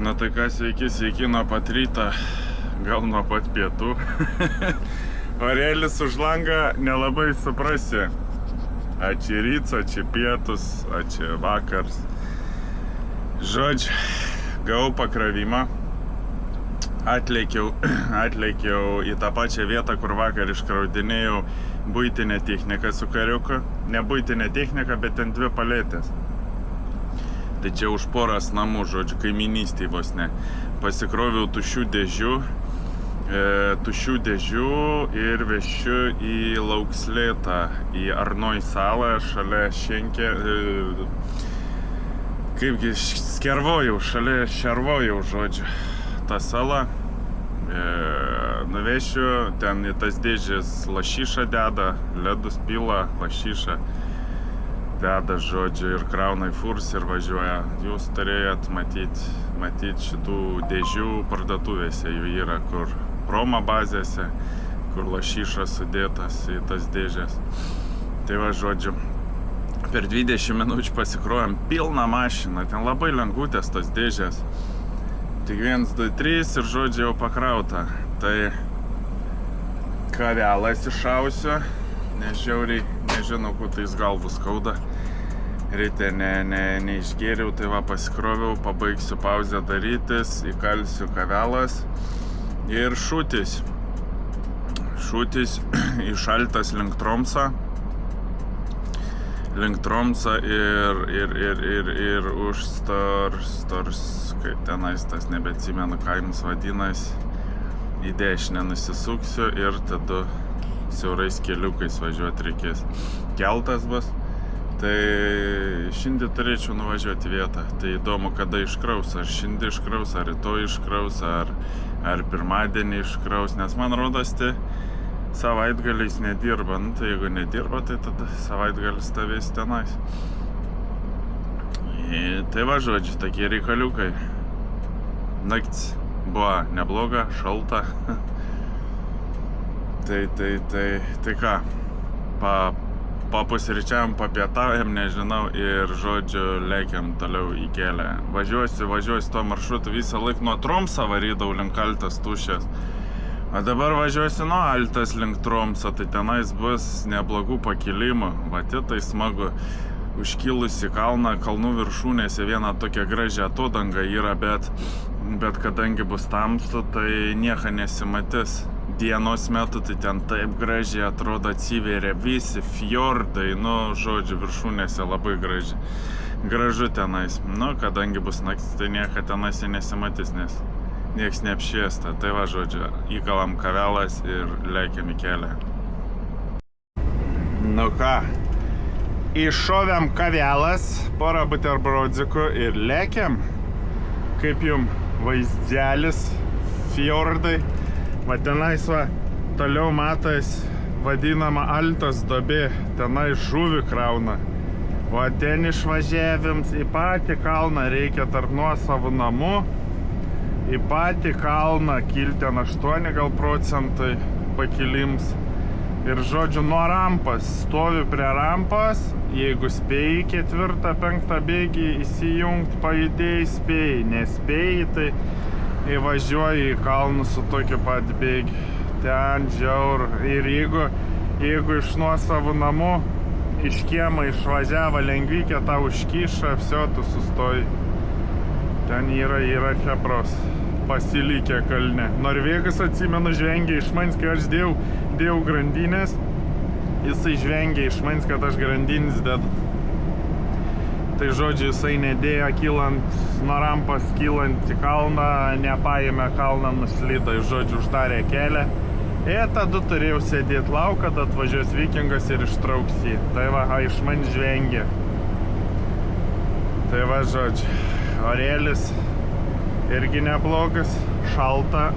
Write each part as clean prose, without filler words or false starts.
Na tai kas, sveiki nuo pat ryto, gal nuo pat pietų. Orėlis už langą nelabai suprasi. A čia ryts, a čia pietus, a čia vakars. Žodžiu, gavau pakravimą. Atlėkiau į tą pačią vietą, kur vakar iškraudinėjau buitinę techniką su kariuku. Ne buitinę techniką, bet ten 2 paletės. Tai čia už poras namų, žodžiu, kaiminystėj vos ne. Pasikroviau tuščių dėžių ir vešiu į Laukslėtą, į Arnoj salą, šalia Šenkė, kaipgi Skervojau, šalia Šervojau, žodžiu, tą salą. Nuvešiu, ten į tas dėžės lašišą deda, ledus pila, lašišą deda, žodžiu, ir krauna į furs ir važiuoja. Jūs turėjot matyti šitų dėžių parduotuvėse, jų yra kur Roma bazėse, kur lašišas sudėtas į tas dėžės. Tai va, žodžiu, per 20 minučių pasikruojam pilną mašiną, ten labai lengvutės tas dėžės. Tik 1, 2, 3 ir, žodžiu, jau pakrauta. Tai kavelas iššausiu, nežiauriai, nežinau, kur tais galvų skauda. Ryte neišgėriau, tai va pasikroviau, pabaigsiu pauzę darytis, įkalsiu kavelas ir šūtis. Šūtis išaltas link Tromso. Link Tromso ir už Stors, kaip tenais tas nebeatsimenu kaimus vadinas, į dešinę nusisuksiu ir tada siaurais keliukais važiuoti reikės. Keltas bus. Tai šiandien turėčiau nuvažiuoti vietą. Tai įdomu, kada iškraus. Ar šiandien iškraus, ar rytoj iškraus, ar pirmadienį iškraus. Nes man rodos, tai savaitgaliais nedirba. Nu, tai jeigu nedirba, tai tada savaitgalis stovės tenais. Tai va, žodžiu, tokie reikaliukai. Naktis buvo nebloga, šalta. Tai ką, papusryčiam, papietaujam, nežinau, ir, žodžiu, lekiam toliau į kelią. Važiuosiu tuo maršrutu, visą laiką nuo Tromso varydavau link Altas tušės. O dabar važiuosiu nuo Altas link Tromso, tai tenais bus neblogų pakilimų. Va, tai smagu. Užkilusi kalną, kalnų viršūnėse viena tokia gražia atodanga yra, bet kadangi bus tamsu, tai nieko nesimatys. Dienos metu tai ten taip gražiai atrodo, atsiveria visi fjordai, nu, žodžiu, viršūnėse labai gražu tenais. Nu, kadangi bus naktis, tai nieko tenais nesimatys, nes nieks neapšviesta. Tai va, žodžiu, įkalam kavelas ir lekiam į kelią. Nu ką, iššovėm kavelas, porą buterbrodzikų ir lekiam. Kaip jum vaizdelis, fjordai. Va tenais va, toliau matais vadinama Altos duobė, tenai žuvį krauna. O ten išvažiavėms į patį kalną, reikia tarp nuosavų namų. Į patį kalną kilti 8 gal procentai pakilims. Ir, žodžiu, nuo rampas, stovi prie rampos, jeigu spėjai 4-5 bėgį įsijungti, pajudėjai, spėjai, nespėjai, tai įvažiuoji į kalnus su tokiu pat bėgi. Ten žiaur. Ir jeigu iš nuosavų namų iš kiemo išvažiavo lengvykė, tau užkiša, vsio, tu sustoji. Ten yra chebros pasilikę kalne. Norvegas, atsimenu, žvengė iš manęs, kai aš dėjau grandinės. Jisai žvengė iš manęs, kad aš grandinės dedu. Tai, žodžiu, jisai nedėjo nuo rampos kylant į kalną, nepaėmė kalną, nuslydo, žodžiu, uždarė kelią. Ir tada turėjau sėdėti lauk, kad atvažiuos vikingas ir ištrauks jį. Tai va, iš man žvengė. Tai va, žodžiu, orėlis irgi neblogas, šalta.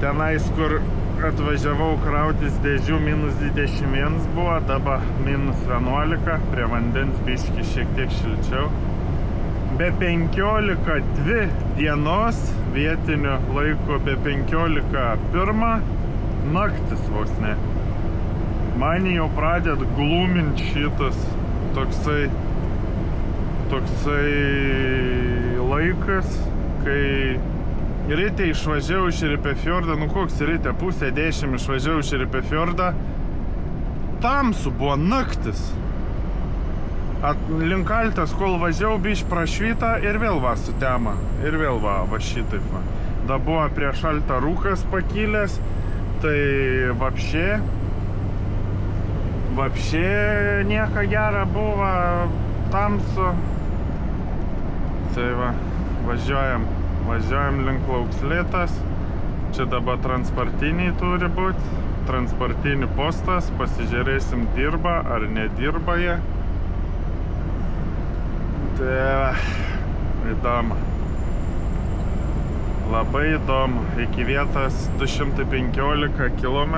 Tenais, kur atvažiavau krautis dėžių, -21 buvo, dabar -11, prie vandens biški šiek tiek šilčiau. Be 15:02 dienos vietiniu laiku, be 15:01 naktis vos ne. Man jau pradėt glūmint šitas toksai toksai laikas, kai ryte išvažiavau iš Ripefjordą, nu koks ryte, 9:30 išvažiavau iš Ripefjordą, tamsu buvo naktis. Link Altas, kol važiavau, biškį prašvyta ir vėl va sutema. Ir vėl va šitaip va. Da buvo prieš Altą rūkas pakilęs, tai vapšė nieko gera buvo, tamsu. Tai va, važiuojam link Laukslitas. Čia dabar transportiniai turi būti. Transportinį postas, pasižiūrėsim dirba ar nedirba jie. Tai įdomu. Labai įdomu. Iki vietos 215 km.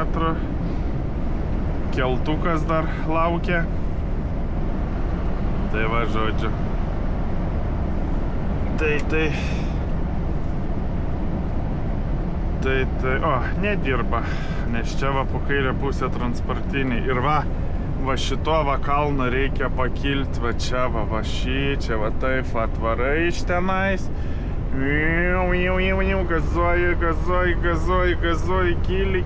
Keltukas dar laukia. Tai va, žodžiu. Tai. O, nedirba. Nes čia va po kairę pusę transportiniai. Ir va šito va kalną reikia pakilti, va čia va čia va taip atvarai iš tenais. Gazuoji, kyli.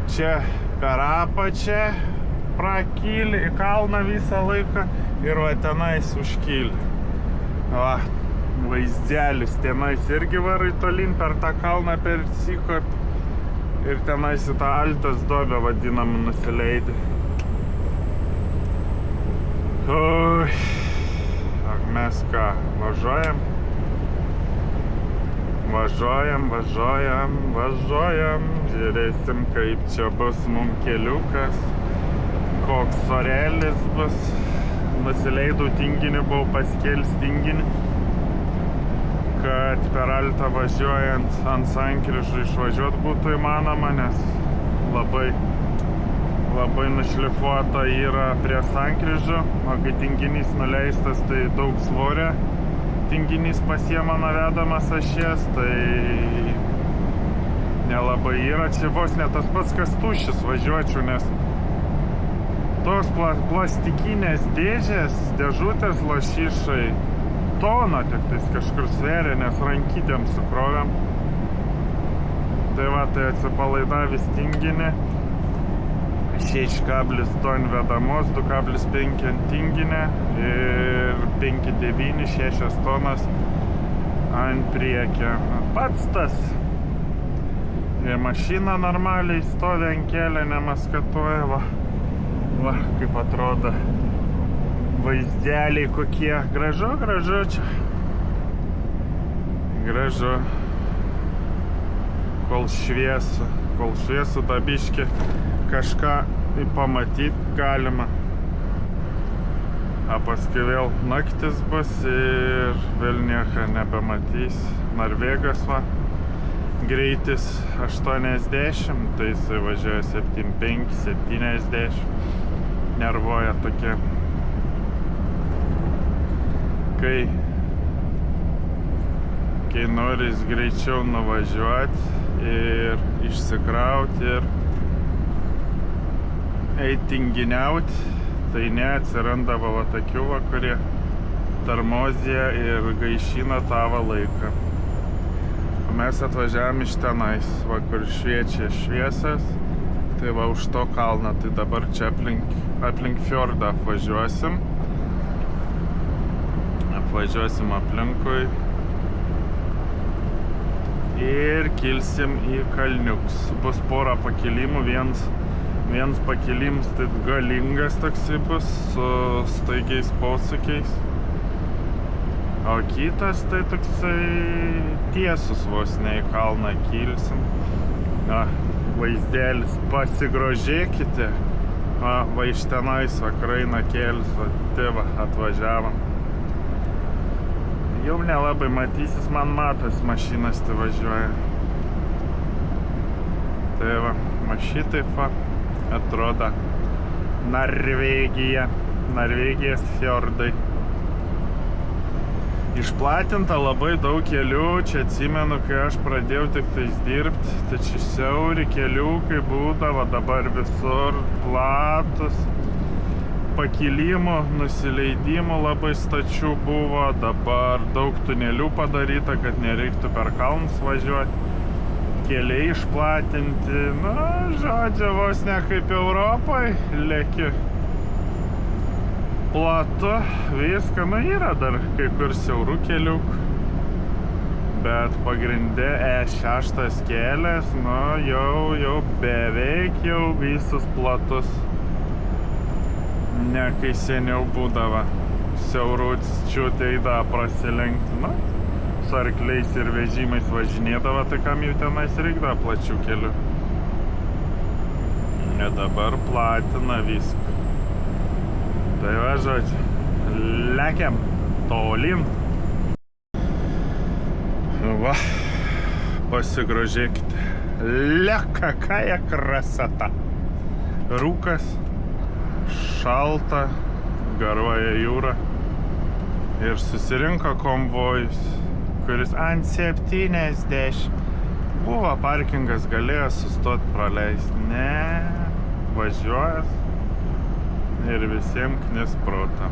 Čia per apačią prakyli į kalną visą laiką ir va tenais užkyli. Va, vaizdelis tenais irgi varai tolin per tą kalną per Sikop. Ir tenais į tą Altas duobę vadinamą nusileidį. Oi, mes ką, važiuojam. Žiūrėsim, kaip čia bus mum keliukas, koks orelis bus. Nusileidau tinginį, buvau paskėlis tinginį, kad per Altą važiuojant ant sankryžų išvažiuot būtų įmanoma, nes labai nušlifuota yra prie sankryžų, o kai tinginys nuleistas, tai daug svorio tinginys pasiema nuo vedamas ašies, tai nelabai yra. Čia vos ne tas pats, kas tuščias važiuočiau, nes tos plastikinės dėžutės lašišai toną tik tais kažkur sveria, nes rankytėm sukrovėm. Tai va, tai atsipalaidavęs tinginį, 6,2 vedamos, 2,5 ant tinginę ir 5,9, 6 tonas ant priekio. Pats tas. Ir mašina normaliai stovi ant kelio, nemaskatuoja, va, kaip atrodo. Vaizdeliai kokie. Gražu čia. Gražu. Kol šviesu dabiški kažką pamatyti galima. O paskui vėl naktis bus ir vėl nieko nebematys. Norvegas va. Greitis 80, tai jisai važiuoja 75, 70. Nervuoja tokie. Kai noris greičiau nuvažiuoti ir išsikrauti ir eiti tinginiauti, tai neatsiranda va tokių, kurie tarmozija ir gaišina tavo laiką. Mes atvažiavam iš tenais, va kur šviečia šviesas, tai va už to kalną, tai dabar čia aplink fjordą apvažiuosim. Apvažiuosim aplinkui ir kilsim į kalniuks. Bus pora pakilimų, viens pakilims tai galingas toksai bus su staigiais posūkiais, o kitas tai toksai tiesus vos ne į kalną kilsim. Vaizdelis, pasigrožėkite. Va iš tenais vakraina kėlis, va tėva atvažiavam. Jau nelabai matysis, man matos mašinas tai važiuoja. Tai va, šitaip va atrodo Norvegijos fjordai. Išplatinta labai daug kelių, čia atsimenu, kai aš pradėjau tik tais dirbti, tai čia siauri keliukai būdavo, dabar visur platus. pakilimų, nusileidimų labai stačių buvo, dabar daug tunelių padaryta, kad nereiktų per kalnus važiuoti, keliai išplatinti, na, žodžiu, vos ne kaip Europai, lėki platu, viską, na, yra dar kai kur siaurų keliukų, bet pagrinde E6 kelias, nu, jau beveik jau visus platus. Ne, kai seniau būdavo siauručių teida prasilenkti, nu, su arkliais ir vežimais važinėdavo, tai kam jau tenais reikda plačių kelių. Ir dabar platina viską. Tai va, žodžiu, lekiam tolyn. Va, pasigrožėkite. Какая красота. Rūkas, šalta, garuoja jūra. Ir susirinko konvojus, kuris ant 70. Buvo parkingas, galėjo sustot praleisti. Ne, važiuojas ir visiems knis protą.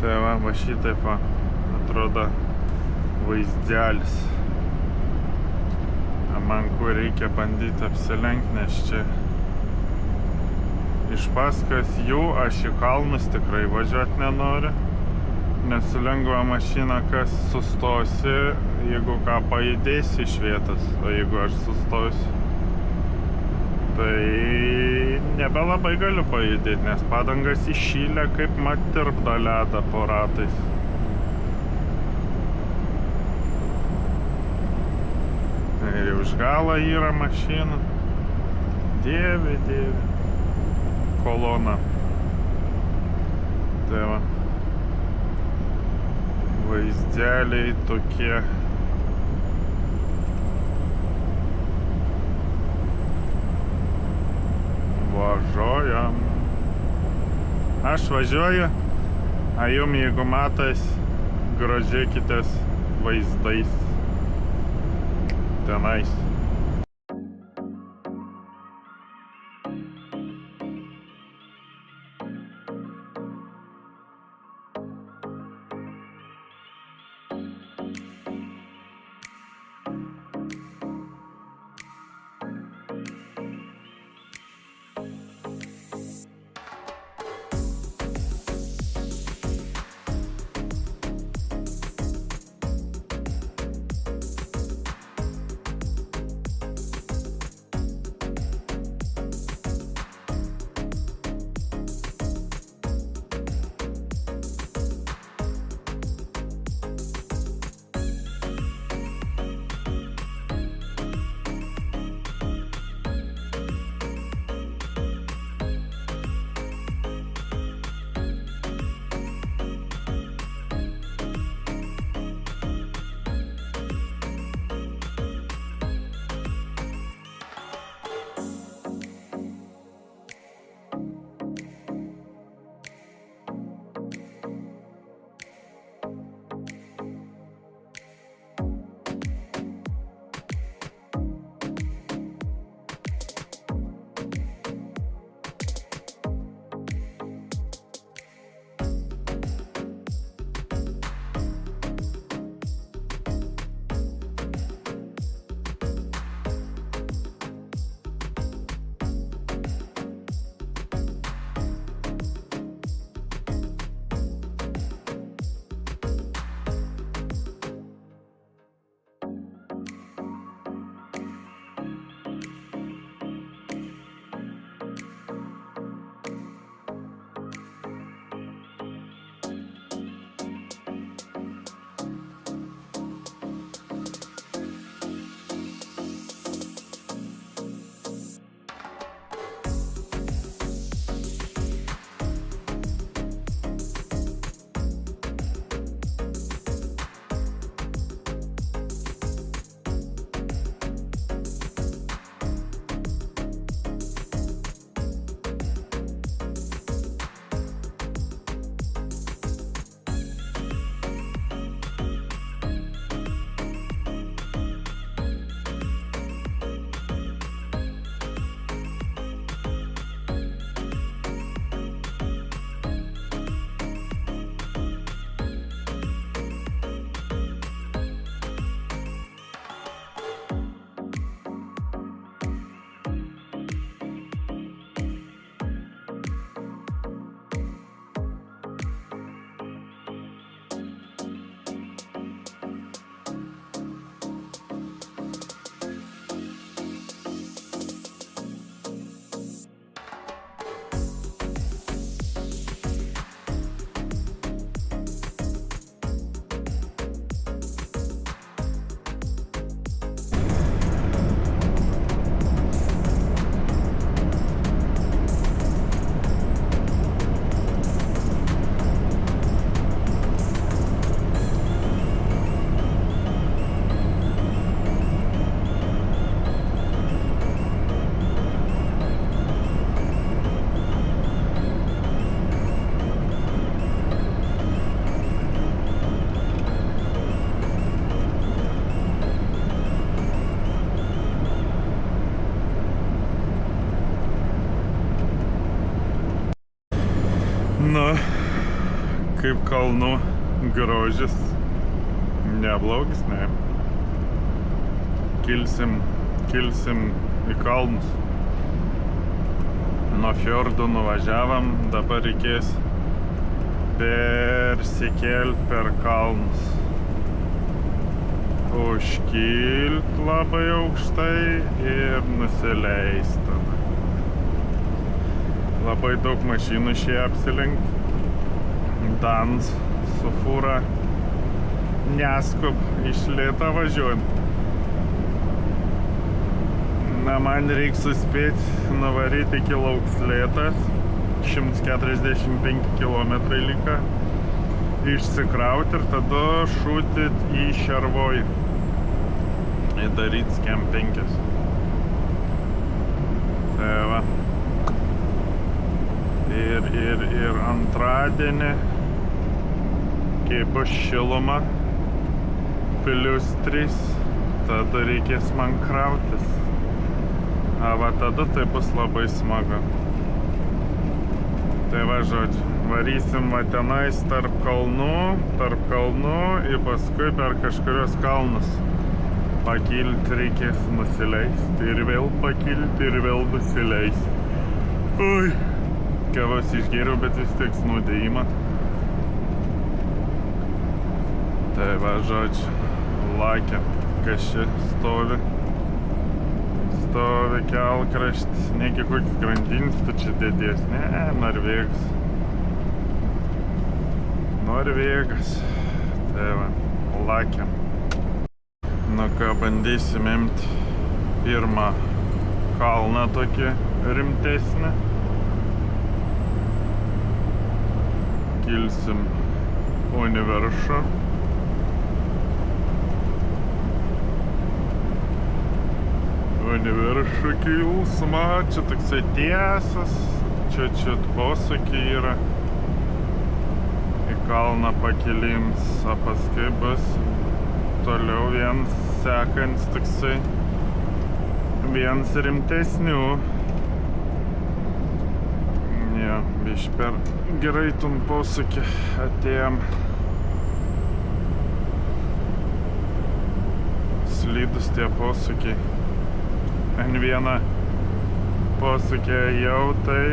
Tai va šitaip va, atrodo vaizdelis. Man kur reikia bandyti apsilenkti, nes čia iš paskas jų aš į kalnus tikrai važiuoti nenoriu. Nes su lengva mašina kas sustosi, jeigu ką pajudėsi iš vietos, o jeigu aš sustosiu, tai nebelabai galiu pajudėti, nes padangas įšylę kaip mat tirpdo ledą po ratais. Ir už galą yra mašina. Dieve, kolona. Tai va. Vaizdeliai tokie. Važiuojam. Aš važiuoju, a jum jeigu matas, grožėkitės vaizdais tenais. kaip kalnų grožis. Neblogis, ne. Kilsim į kalnus. Nuo fjordų nuvažiavam, dabar reikės persikelt per kalnus. Užkilt labai aukštai ir nusileist tada. Labai daug mašinų išėjo apsilenkt. Dans su fūra neskub iš lėto važiuojant. Na, man reikia suspėti nuvaryti iki Laukslėtas, 145 km liko, išsikrauti ir tada šūtit į Šarvojį, įdaryt Skem 5. Tai va. Ir antradienį, kai bus šiluma, +3, tada reikės man krautis. A va tada tai bus labai smagu. Tai va, žodžiu, varysim va tenais tarp kalnų ir paskui per kažkurios kalnus. Pakilti reikės nusileisti ir vėl pakilti ir vėl nusileisti. Ui, kavos išgėriau, bet vis tiek snūdėjimą. Tai va, žodžiu, lakė, kas čia stovi kelkraštis, negi koks grandinis tu čia dėdės, ne, Norvegas. Tai va, lakėm. Nu ką, bandysim imti pirmą kalną tokį rimtesnį. Kilsim Univeršą. Univeršą kilsma, čia toksai tiesas, čia posūkiai yra. Į kalną pakilims, o paskui bus toliau viens sekants toksai, viens rimtesnių. Jo, biškį per greitum posūkį atėjom. Slidus tie posūkiai. Ant vieną posūkį jau tai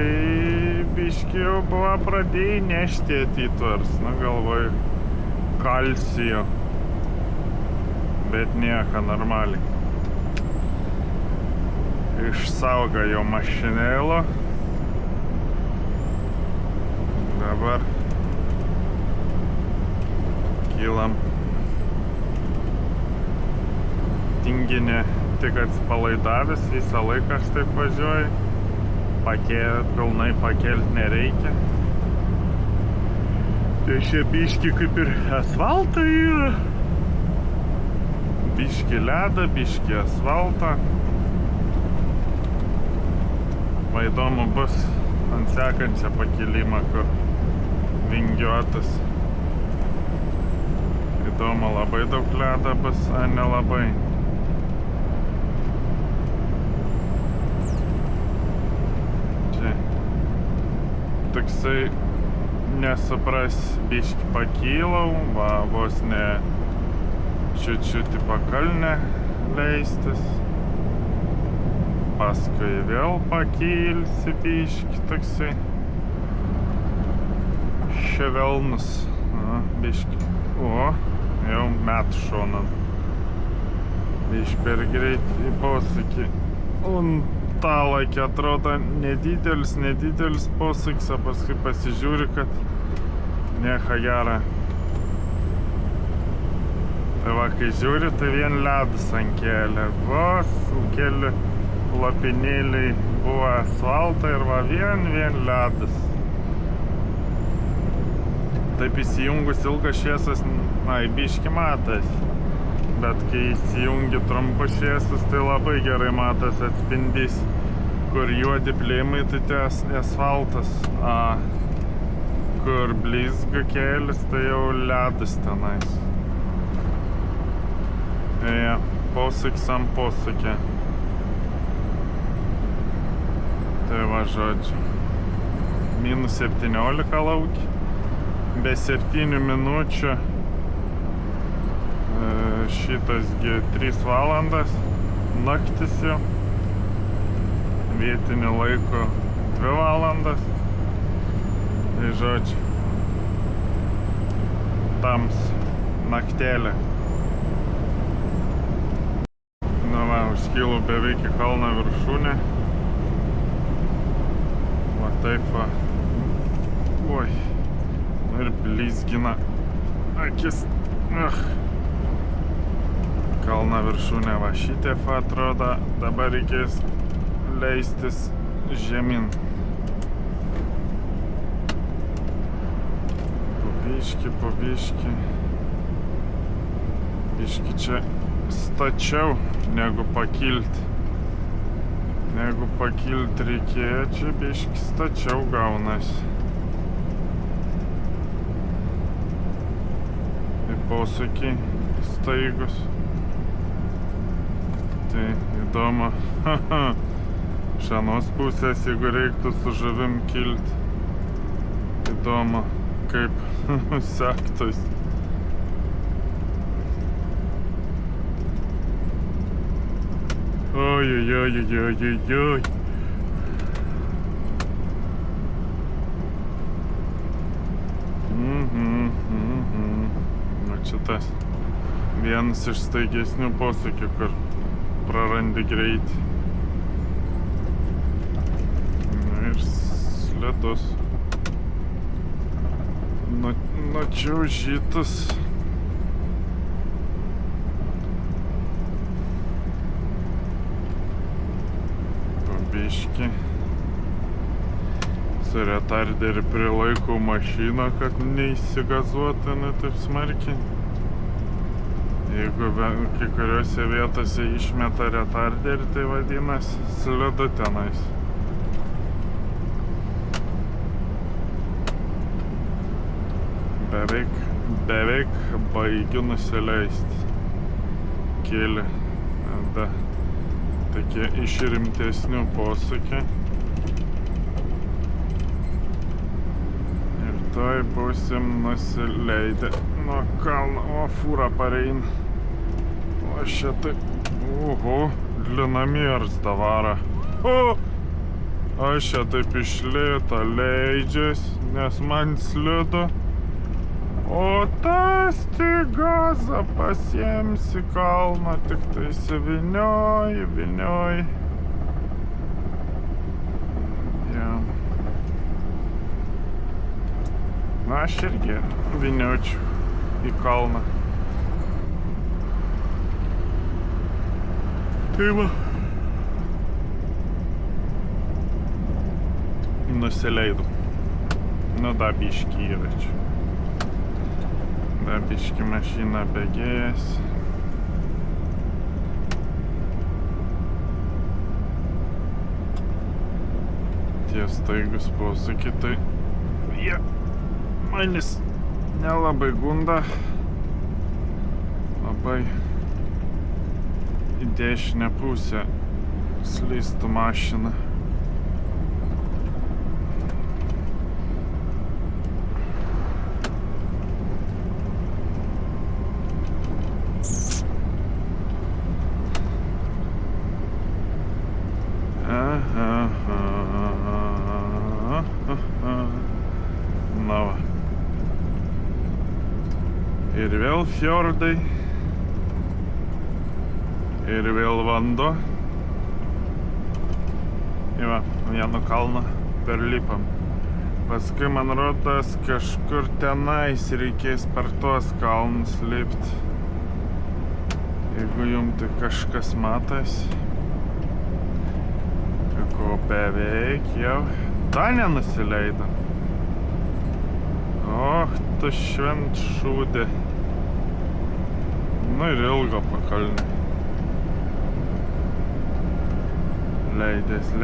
biškį jau buvo pradėjai nešti atiturs. Nu, galvoju, kalsijo. Bet nieko, normaliai. Išsaugojo mašinėlą. Dabar kylam. Tinginė tik atsipalaidavęs, visą laiką aš taip važiuoju. Pilnai pakelt nereikia. Tai šie biški kaip ir asfalto yra. Biški ledą, biški asfaltą. Va įdomu bus ant sekančią pakilimą, kur vingiuotas. Įdomu, labai daug ledo bus, ar nelabai. Čia toksai nesupras, biški pakylau, va vos ne čiut-čiut į pakalnę leistis. Paskui vėl pakilsi biški toksai ševelnus. Biški. O, jau met šonan. Biški per greit į posūkį. Talakė atrodo nedidelis posūkis, o paskui pasižiūri, kad nieko gera. Tai va, kai žiūri, tai vien ledas ant kelio. Vos keli lopinėliai buvo asfaltą ir va vien ledas. Taip įsijungus ilgas šviesas, biški matas. Bet kai įsijungi trumpus šviesus, tai labai gerai matas atspindys. Kur juodi plėmai, tai ties asfaltas. Kur blizga kelias, tai jau ledas tenais. Ja, posūkis ant posūkį. Tai va, žodžiu. -17 lauki. be 7 minučių. Šitasgi 3 valandas. Naktis jau. Vietinių laiko 2 valandas. Tai žodžiu. Tams naktėlė. Nu va, užskilau beveik į kalno viršūnę. Va taip va. Oi. Nu ir blizgina akis. Kalno viršūnė va šitaip atrodo. Dabar reikės leistis žemyn. Po biški. Biški čia stačiau negu pakilt. Negu pakilt reikėjo, čia biški stačiau gaunasi. Ir posūkiai staigus. Tai įdomu. Iš anos pusės, jeigu reiktų su žuvim kilt. Įdomu, kaip sektus. Oi. Nu čia tas vienas iš staigesnių posūkių, kur prarandi greitį. Ir slidus. Nučiaužytas. Pabiški. Su retarderiu prilaikau mašiną, kad neįsigazuotų taip smarkiai. Jeigu kai kuriuose vietose išmeta retarderį, tai vadinasi slidu tenais. Beveik baigiu nusileisti. Kėlė. Tokie iš rimtesnių posūkių. Ir toj būsim nusileidę nuo kalno. O, fūra pareina. O, šitai. Oho, linamiers davara. O! Aš čia taip iš lėto leidžias, nes man slidu. O tas tik gazą pasiems į kalną, tik tai įvinioji. Ja. Na, aš irgi viniočiau į kalną. Tai va. Nusileidau. Nu, da biškį įvečiu. Biški mašina bėgėjas. Tie staigus posūkiai, tai jie manis nelabai gunda. Labai į dešinę pusę slystų mašina. Na va. Ir vėl fjordai. Ir vėl vanduo. Ir va, vienu kalną perlipam. Paskui man rodos kažkur tenais reikės per tuos kalnus lipt. Jeigu jum tai kažkas matas. Ko beveik jau. Da nenusileido. Och, tu šventšūdė. Nu ir ilgo pakalnį. Leidėsi,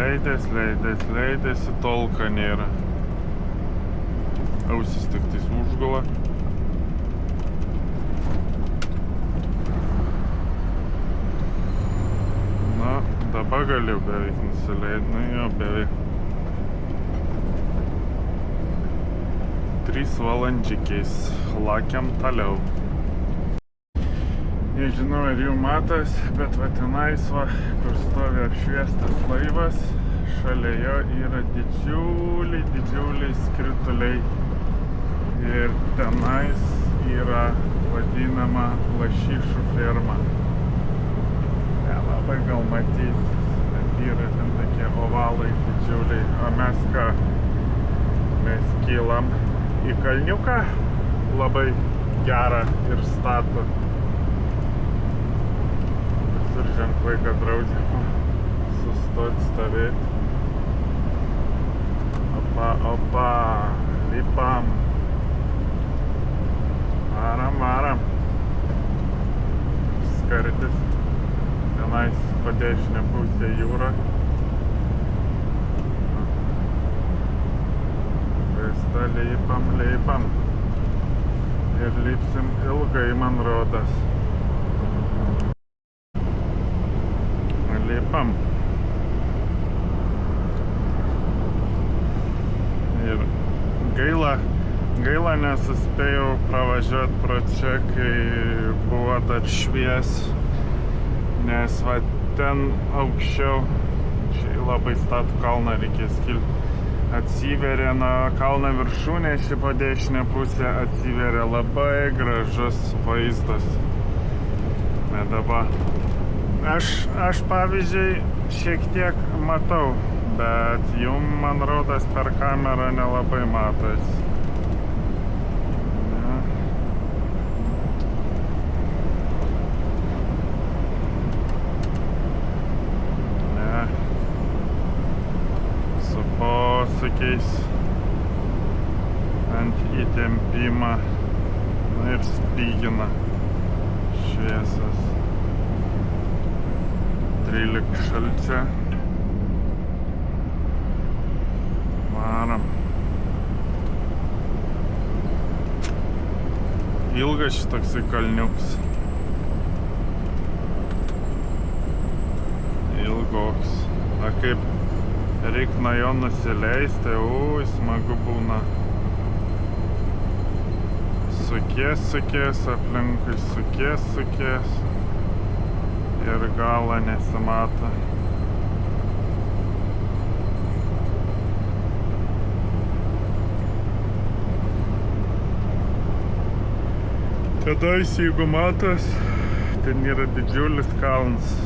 tolka nėra. Ausis tik tais užgula. Na, dabar galiu beveik nusileidti. Nu jo, beveik. 3 valandžikiais. Lakiam toliau. Nežinau, ar jau matas, bet va tenais, va, kur stovi apšviestas laivas, šalia jo yra didžiuliai skrituliai. Ir tenais yra vadinama lašišų ferma. Nelabai gal matys, bet yra ten tokie ovalai didžiuliai. O mes ką? Mes kylam į kalniuką, labai gerą ir statų. Visur ženklai, kad draudžiama sustot stovėti. Opa, lipam. Varam. Skardis. Tenais po dešinę pusę jūra. Vesta lipam. Ir lipsim ilgai, man rodas. Lipam. Ir gaila nesuspėjau pravažiuoti pro čia, kai buvo dar švies, nes va ten aukščiau, čia labai statų kalną reikės kilti, atsiveria nuo kalno viršūnė, ši po dešinę pusę atsiveria labai gražus vaizdas. Bet dabar aš pavyzdžiui šiek tiek matau, bet jum, man rodas, per kamerą nelabai matos. Ne. Su posūkiais ant įtempimą ir spygina šviesas. 13 šalčia. Varam. Ilgas šitoksai kalniuks. Ilgoks. A kaip reik nuo jo nusileisti, ui, smagu būna. Sukies, aplinkui sukies. Ir galo nesimato. Tadais, jeigu matos, ten yra didžiulis kalnas.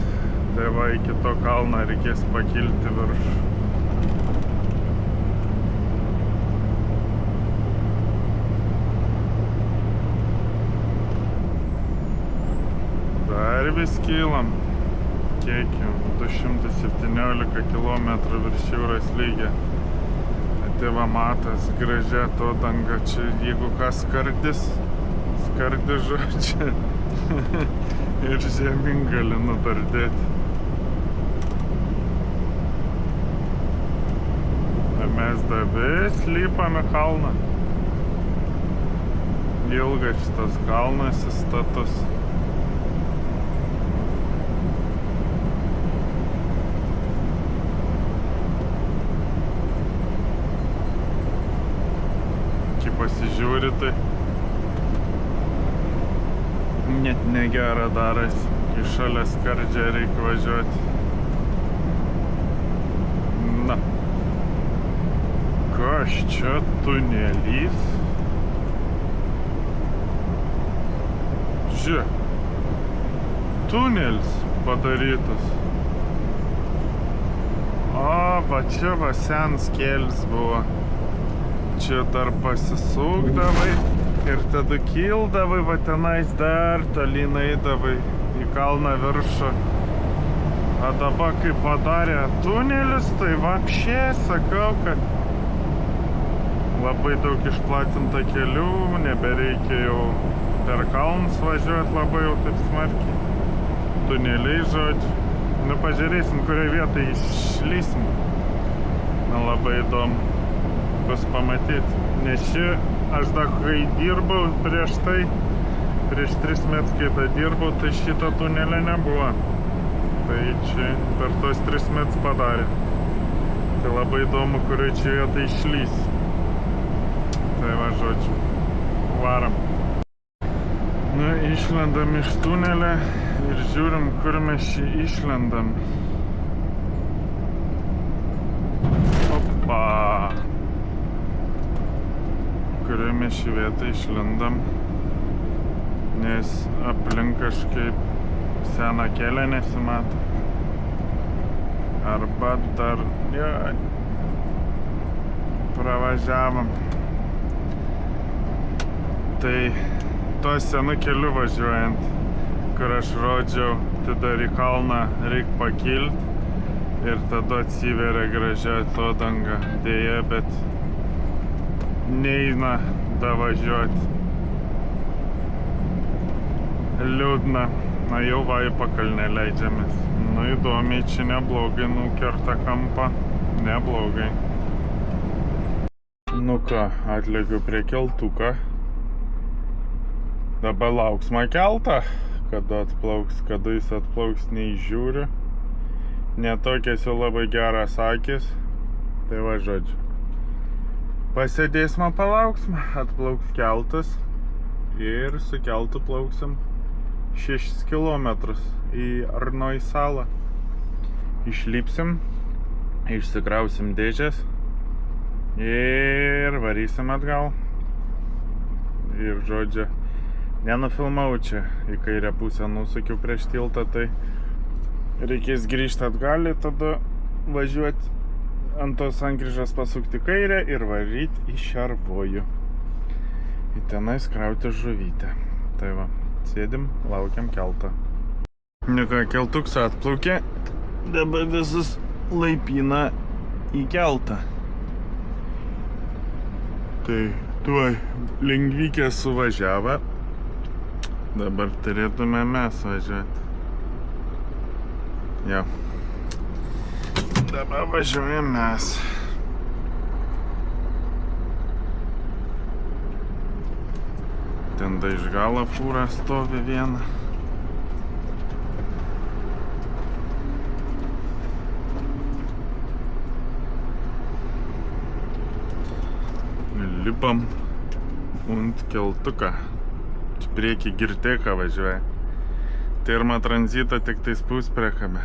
Tai va, iki to kalno reikės pakilti virš. Dar vis kylam. Kiek jau? 217 km virš jūros lygio. Tai va matas, gražia to danga. Čia jeigu kas skardis žodžiu. Ir žemyn gali nudardėti. Ir mes dar vis lipam į kalną. Ilgas šitas kalnas įstatus. Pasižiūri, tai net negera darosi, kai šalia skardžia reikia važiuoti. Na, kas čia tunelys? Žiūrėk, tunelis padarytas. O, va čia va senas kelias buvo. Čia dar pasisukdavai ir tada kildavai, va tenais dar tolyn eidavai į kalną viršų. O dabar, kai padarė tunelius, tai vapšė, sakau, kad labai daug išplatinta kelių, nebereikia jau per kalnus važiuoti labai jau taip smarkiai. Tuneliai, žodžiu. Nu, pažiūrėsim, kurioje vietoje išlysim. Na, labai įdomu bus pamatyti. Nes čia, aš dar kai dirbau prieš 3 metus, kai tą dirbau, tai šito tunelio nebuvo. Tai čia per tos 3 metus padarė. Tai labai įdomu, kurioje čia vietoje išlys. Tai Tai va, žodžiu, varam. Nu, išlendam iš tunelio ir žiūrim, kur mes čia išlendam. Opa! Kurioj mes šį vietą išlendam, nes aplink kažkaip seną kelią nesimato. Arba dar pravažiavom. Tai tuo senu keliu važiuojant, kur aš rodžiau, tada į kalną reik pakilt ir tada atsiveria gražia atodanga. Deja, bet neina davažiuoti. Liūdna. Na jau va į pakalnę leidžiamės. Nu įdomiai, čia neblogai nukerta kampą. Neblogai. Nu ką, atlėgiu prie keltuką. Dabar lauksma keltą, kada atplauks, kada jis atplauks, neįžiūriu. Netokias jau labai geras akis. Tai va, žodžiu. Pasėdėsime, palauksime, atplauks keltas ir su keltu plauksim 6 kilometrus į Arnoj salą. Išlipsim, išsikrausim dėžės ir varysim atgal. Ir žodžiu, nenufilmau čia, į kairę pusę nusukiau prieš tiltą, tai reikės grįžti atgal ir tada važiuoti ant tos sankryžos, pasukti kairę ir varyti į Šarvojų. Į tenais krauti žuvytę. Tai va, sėdim, laukiam keltą. Nu ką, keltuks atplaukė, dabar visus laipina į keltą. Tai tuoj lengvykė suvažiavo, dabar turėtume mes važiuoti. Jau. Dabar važiuojam mes. Ten da iš galo fūra stovi viena. Lipam ant keltuką. Čia prieki Girteka važiuoja. Pirmą tranzitą tik tais puspriekame.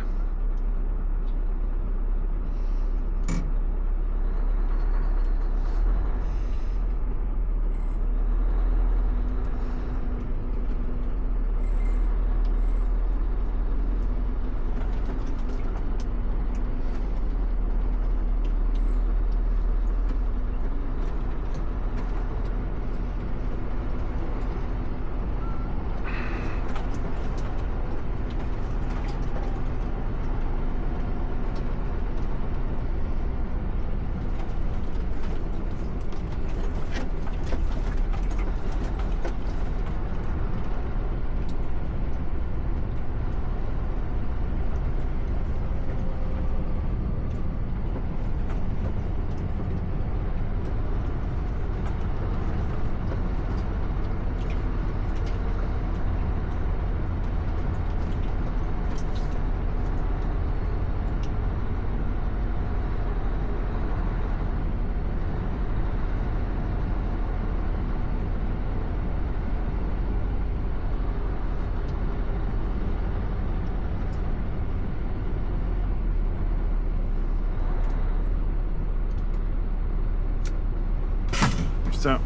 Все.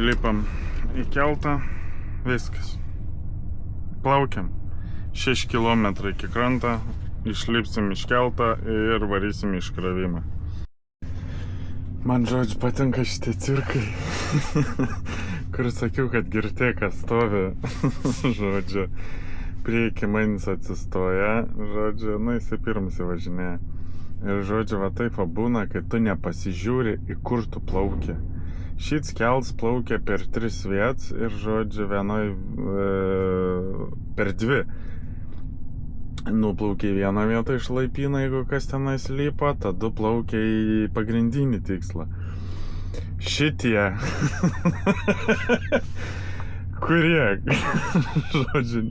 Įlipam į keltą. Viskas. Plaukiam. 6 km iki kranto. Išlipsim iš keltą ir varysim iškrovimą. Man, žodžiu, patinka šitie cirkai. Kur sakiau, kad Girteka stovi. Žodžiu, prieki manis atsistoja. Žodžiu, nu jisai pirmas įvažinėja. Ir žodžiu, va taip būna, kai tu nepasižiūri, į kur tu plauki. Šits kels plaukia per 3 vietas ir, žodžiu, vienoj per 2. Nuplaukia į vieną vietą iš laipyną, jeigu kas tenais lipa, tada plaukia į pagrindinį tikslą. Šitie, kurie, žodžiu,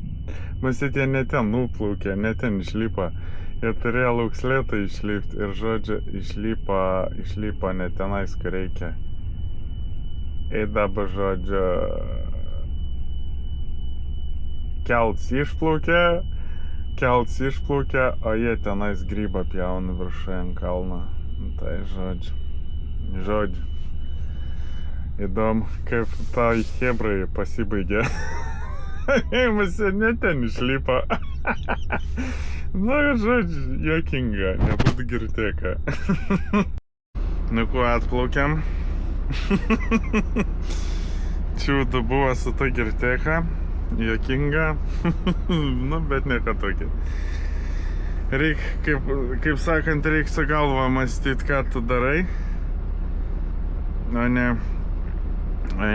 masyt, jie ne ten nuplaukė, ne ten išlipa. Jie turėjo lauksletą išlipti ir, žodžiu, išlipa ne tenais, kur reikia. Ir dabar, žodžiu, kelts išplaukė, o jie tenais grybą pjauna viršuje ant kalno. Tai žodžiu. Įdomu, kaip tai hebrai pasibaigė. Visi ne ten išlipo. Na, žodžiu, juokinga, nebūtų girtėka. Nu, kuo atplaukiam? Čiūdų buvo su ta girtėka. Juokinga. Nu, bet nieko tokio. Reik, kaip sakant, reik su galva mąstyti, ką tu darai. O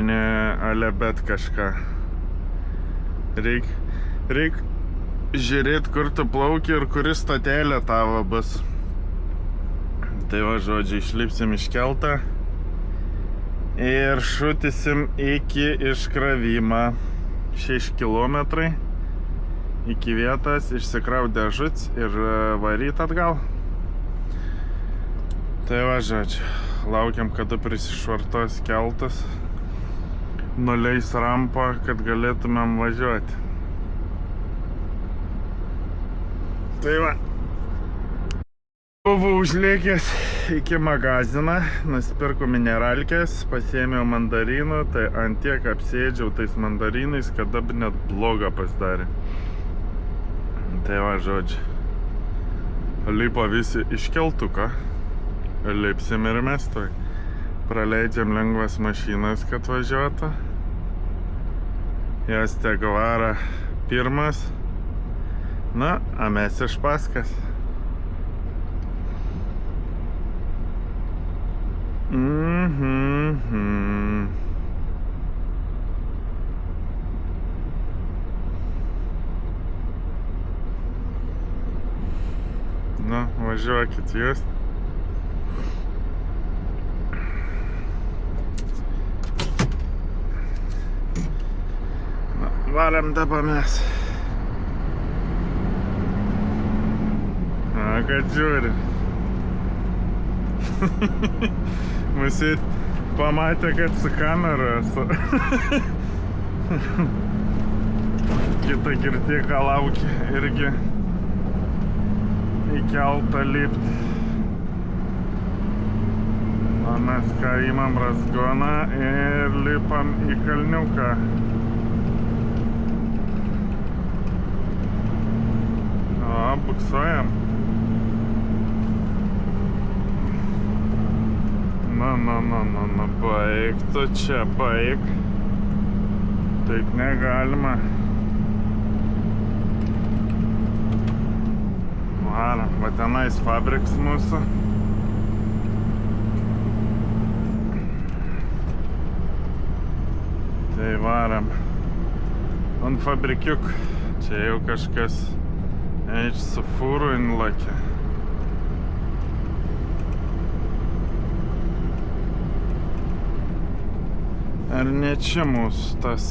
ne ale bet kažką. Reik žiūrėti, kur tu plauki ir kuris stotelė tavo bus. Tai va, žodžiu, išlipsim iš keltą ir šutisim iki iškravimą. 6 kilometrai iki vietos, išsikraut dėžuts ir varyt atgal. Tai va, žodžiu, laukiam, kada prisišvartos keltas, nuleis rampą, kad galėtumėm važiuoti. Tai va, buvau užlėkęs iki magaziną, nusipirku mineralkės, pasiėmiau mandarinų, tai ant tiek apsėdžiau tais mandarinais, kad dabar net bloga pasidarė. Tai va, žodžiu, lipo visi iš keltuko, lipsim ir mes toj. Praleidžiam lengvas mašinas, kad važiuotų. Jas tiek vara pirmas. Na, a mes iš paskas. Na, važiuokit jūs. Varam dabar mes. A, kad žiūri. Masyt, pamatė, kad su kamera esu. Kita girtėka laukia irgi į keltą lipti. O mes ką imam razgoną ir lipam į kalniuką. O, buksuojam. Na, baik tu čia, baik. Taip negalima. Varam, va tenais fabriks mūsų. Tai varam. Ant fabrikiuk. Čia jau kažkas su fūru inlakė. Ar ne čia mūsų tas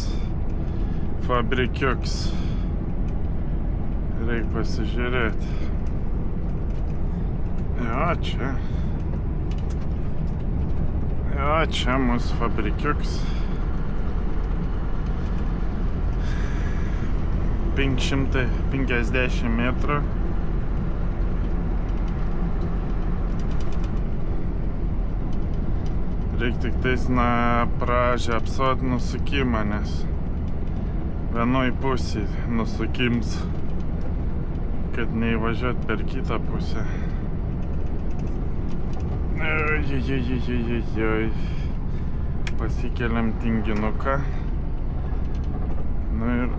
fabrikiuks? Reik pasižiūrėti. Jo, čia. Jo, čia mūsų fabrikiuks. 550 metrų. Reik tik tais pražiapsot nusukimą, nes vienoj pusėj nusukims, kad neįvažiuot per kitą pusę. Oi. Pasikeliam tinginuką. Nu ir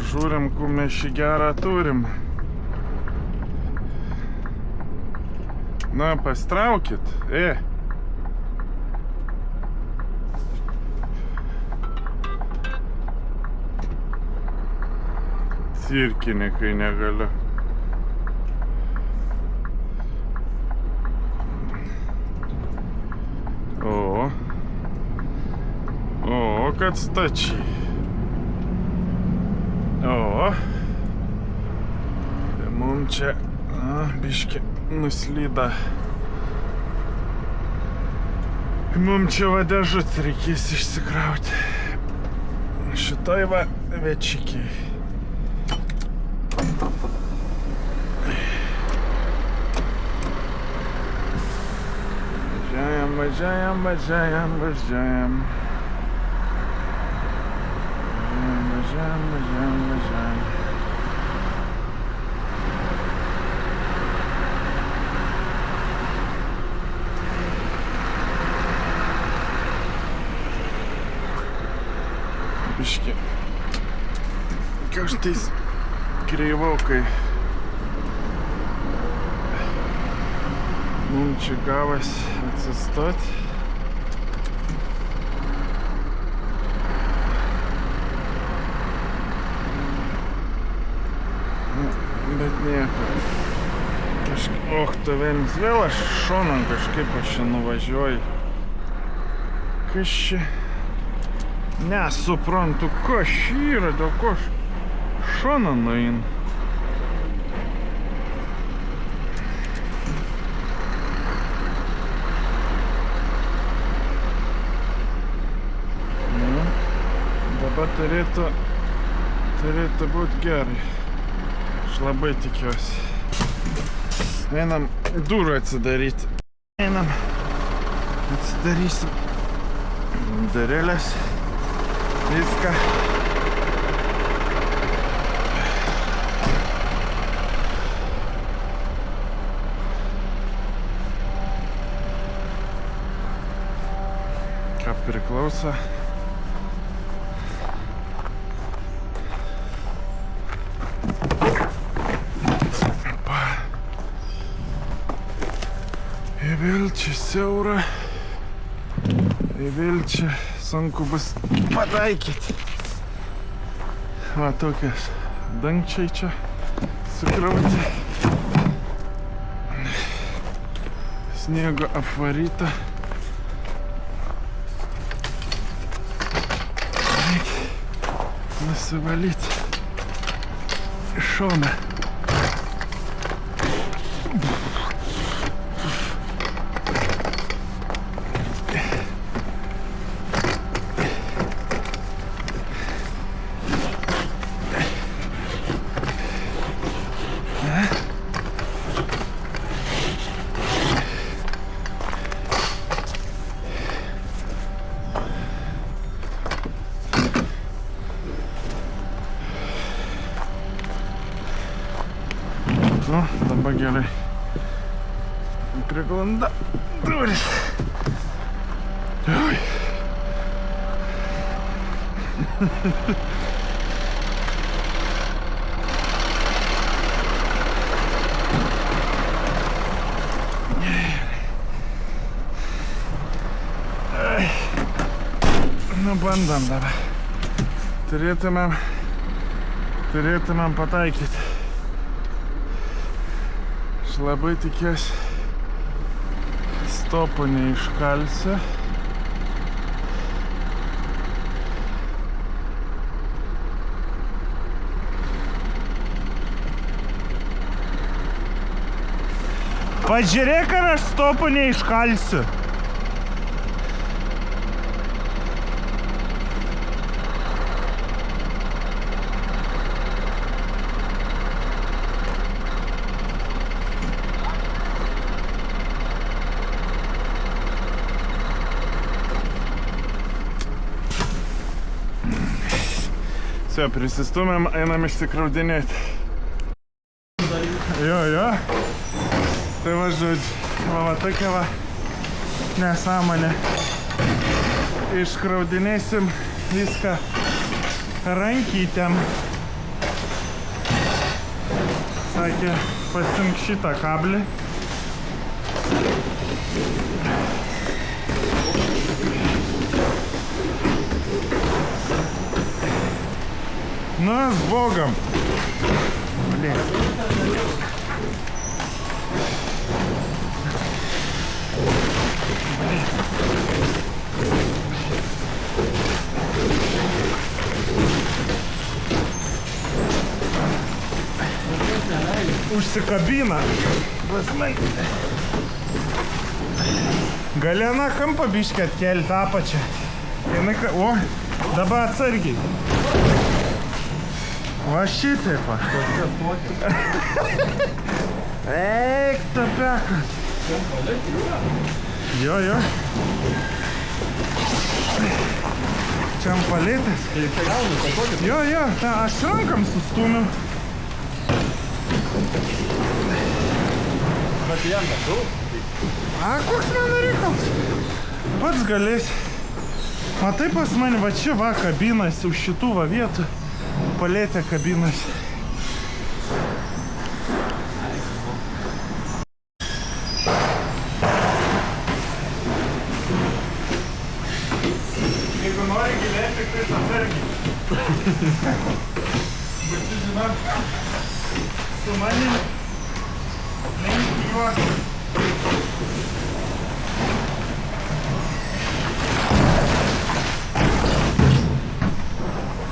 žiūrim, kur mes šį gerą turim. Na, pastraukit. Cirkininkai negaliu. O, kad stačiai. O, mum čia biškį nuslyda Mums čia va dėžutę reikės išsikrauti. Šitoj va večikiai. Važiuojam. Biški. Kažtais kreivokai. Mums čia gavas atsistoti. Bet nieko. Tu vienas vėl aš šonan kažkaip aš čia nuvažiuoju. Kas čia? Nesuprantu, kas yra, dėl ko aš šonan nueinu. Dabar turėtų būti gerai. Aš labai tikiuosi. Einam durų atsidaryti. Atsidarysim darėlės. Viską. Ką priklauso. И vėl čia siaura. И vėl čia sunku bus pataikyti. Va tokias dangčiai čia sukrauti. Sniego apvaryta. Reikia nusivalyti šoną. Nu, dabar gerai. Priglanda durys. Oi. Nu, bandam dabar. Turėtumėm pataikyti. Aš labai tikiuosi, stopo neiškalsiu. Pažiūrėk, ar aš stopo neiškalsiu. Все, prisistumėm, einam išsikraudinėti. Jo. Tai va, žodžiu, va tokia va nesąmonė. Iškraudinėsim viską rankytėm. Sakė, pasink šitą kablį. Ну, с Богом! Блин. Užsikabina. Galena kampą biškį atkelti apačią. O, dabar atsargiai. Va šitaip aš. Eik, tapekas. Jo. Čiampalėtas. Jo, aš rankam sustumiu. Bet jam nedaug. Koks mano reikalas? Pats galės. Matai pas mane, va čia va kabinas, už šitų va vietų. Palėtė kabinas. Jeigu nori gilėti, tai atsargiai. Bet tu žinok, su manim neįjuok.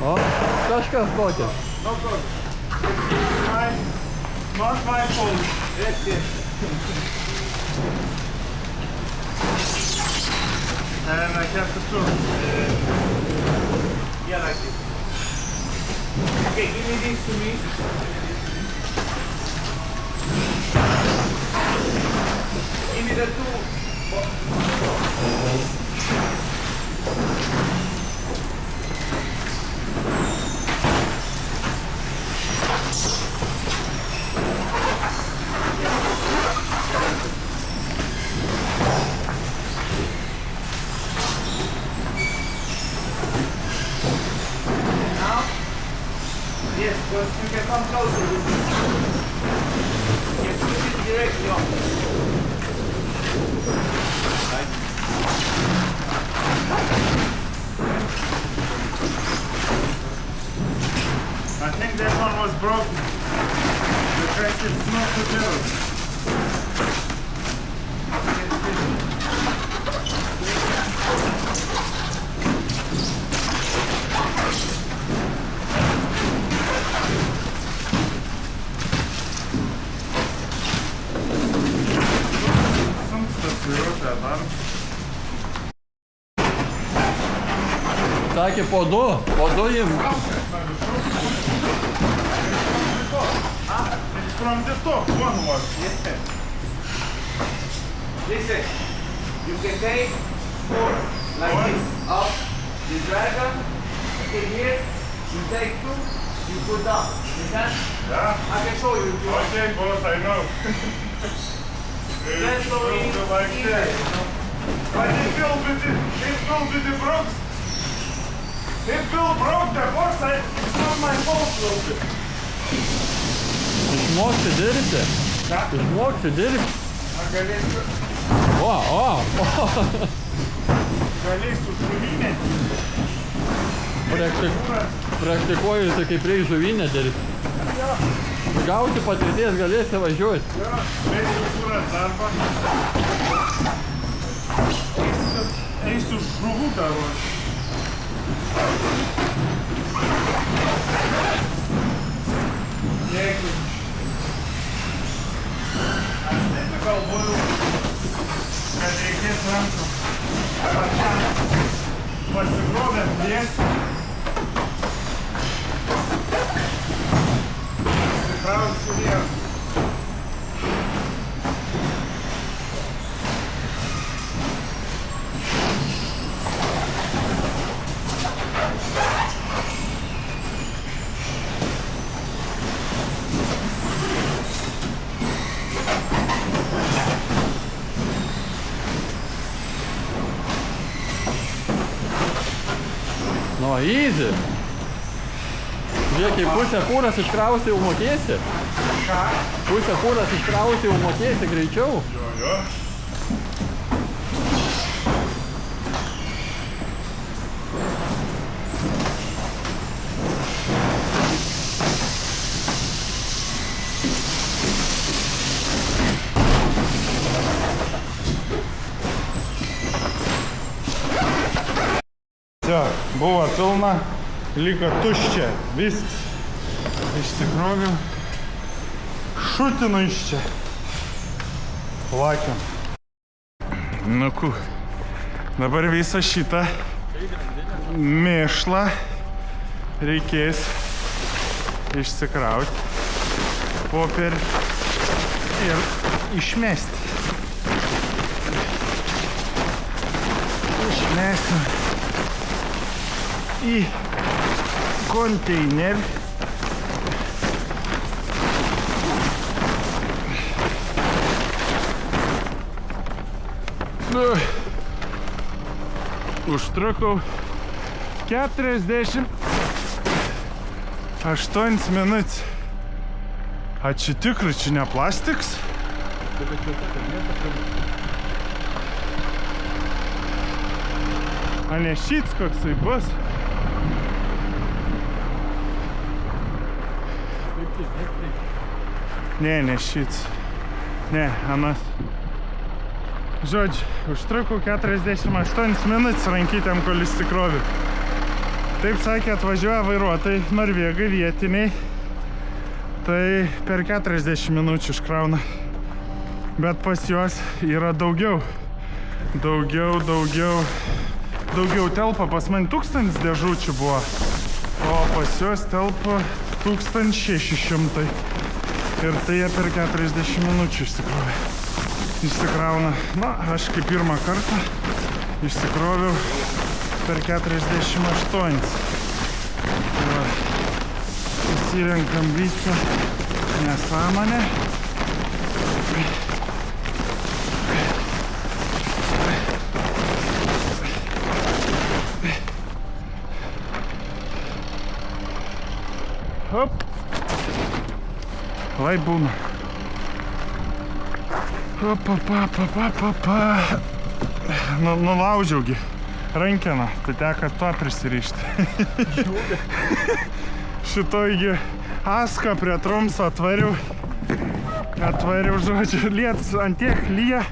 O, kažkas tokio. Not my fault. Yes. And I have to do. Yeah, like this. Okay, give me this to me. Give me the two. Yes, because you can come closer with me. You can put it directly on. Right. I think that one was broken. The fact it's not too terrible. Sakė, po du jim. It's from the top, one was. Yes. Listen, you can take four like this. Up, you drag them, okay, here, you take two, you put down. You can? Yeah. I can show you if you want. Okay, boss, I know. Just so It's like easy, that. you know. But it will be the broke. It will broke the box. It's not my fault, will be. Išmokti dirbti. Ką? Išmokti dirbti. Galėsiu žuvinę. Praktikuojusi, kaip reikia žuvinę dirbti. Gauti patirties galėsi važiuoti. Jo, eisiu kurat darbą. Eisiu žuvų daroti. Jeigu aš taip galvoju, kad reikės rankom pačiam pasigrovėm dėsį, pasikrausiu vien. Nu, easy. Žiūrėk, kai pusę kūras iškrausi, jau mokėsi. Ką? Pusę kūras iškrausi, jau mokėsi greičiau. Jo. Buvo pilna, liko tuščia, viskas. Išsikroviau. Šutinu iš čia. Lakiam. Nu, dabar visą šitą mėšlą reikės išsikrauti popierį ir išmesti. Išmesim į konteinerį. Užtrukau 48 minutės. A čia tikrai, čia ne plastiks? A ne šits koksai bus? Ne šits. Ne, anas. Žodžiu, užtrukau 48 minutės rankytėm, kol įsikroviu. Taip sakė, atvažiuoja vairuotojai, norvegai vietiniai. Tai per 40 minučių iškrauna. Bet pas juos yra daugiau. Daugiau telpa. Pas man 1000 dėžučių buvo. O pas juos telpa 1600. Ir tai jie per 40 minučių išsikrauna. Na, aš kaip pirmą kartą išsikroviau per 48. Įsirenkam visą nesąmonę. Hop. Lai būna. Nulaužiaugi rankeną, tai teka to prisirišti. Šitoigi aską prie Trumso atvariau, žodžiu, lietus ant tiek lyja,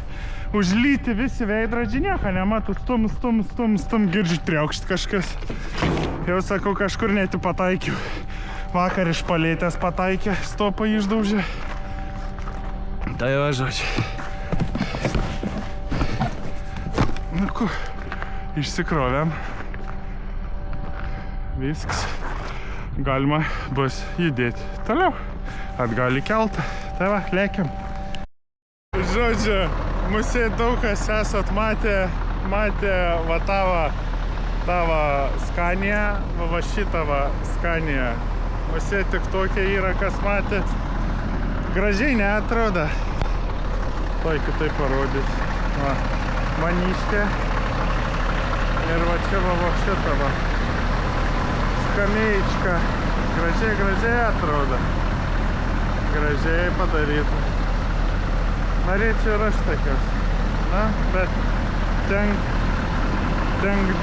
užlyti visi veidrodžiai, nieko nematu, stum, girdžiu triaukšt kažkas. Jau sakau, kažkur net pataikiau. Vakar iš palėtės pataikė, stopą išdaužė. Tai va, žodžiu. Nu, išsikrovėm. Viskas. Galima bus judėti toliau. Atgal į keltą. Tai va, lėkiam. Žodžiu, musė daug kas esat matę va tavo Scania, va šitą va Scania. Musė tik tokia yra, kas matė. Gražiai neatrodo. Toj kitaip parodys. Va, maniškė. Ir va čia va šitą va. Skamėjička. Gražiai atrodo. Gražiai padaryta. Norėčiau ir aš tokios. Na, bet tenk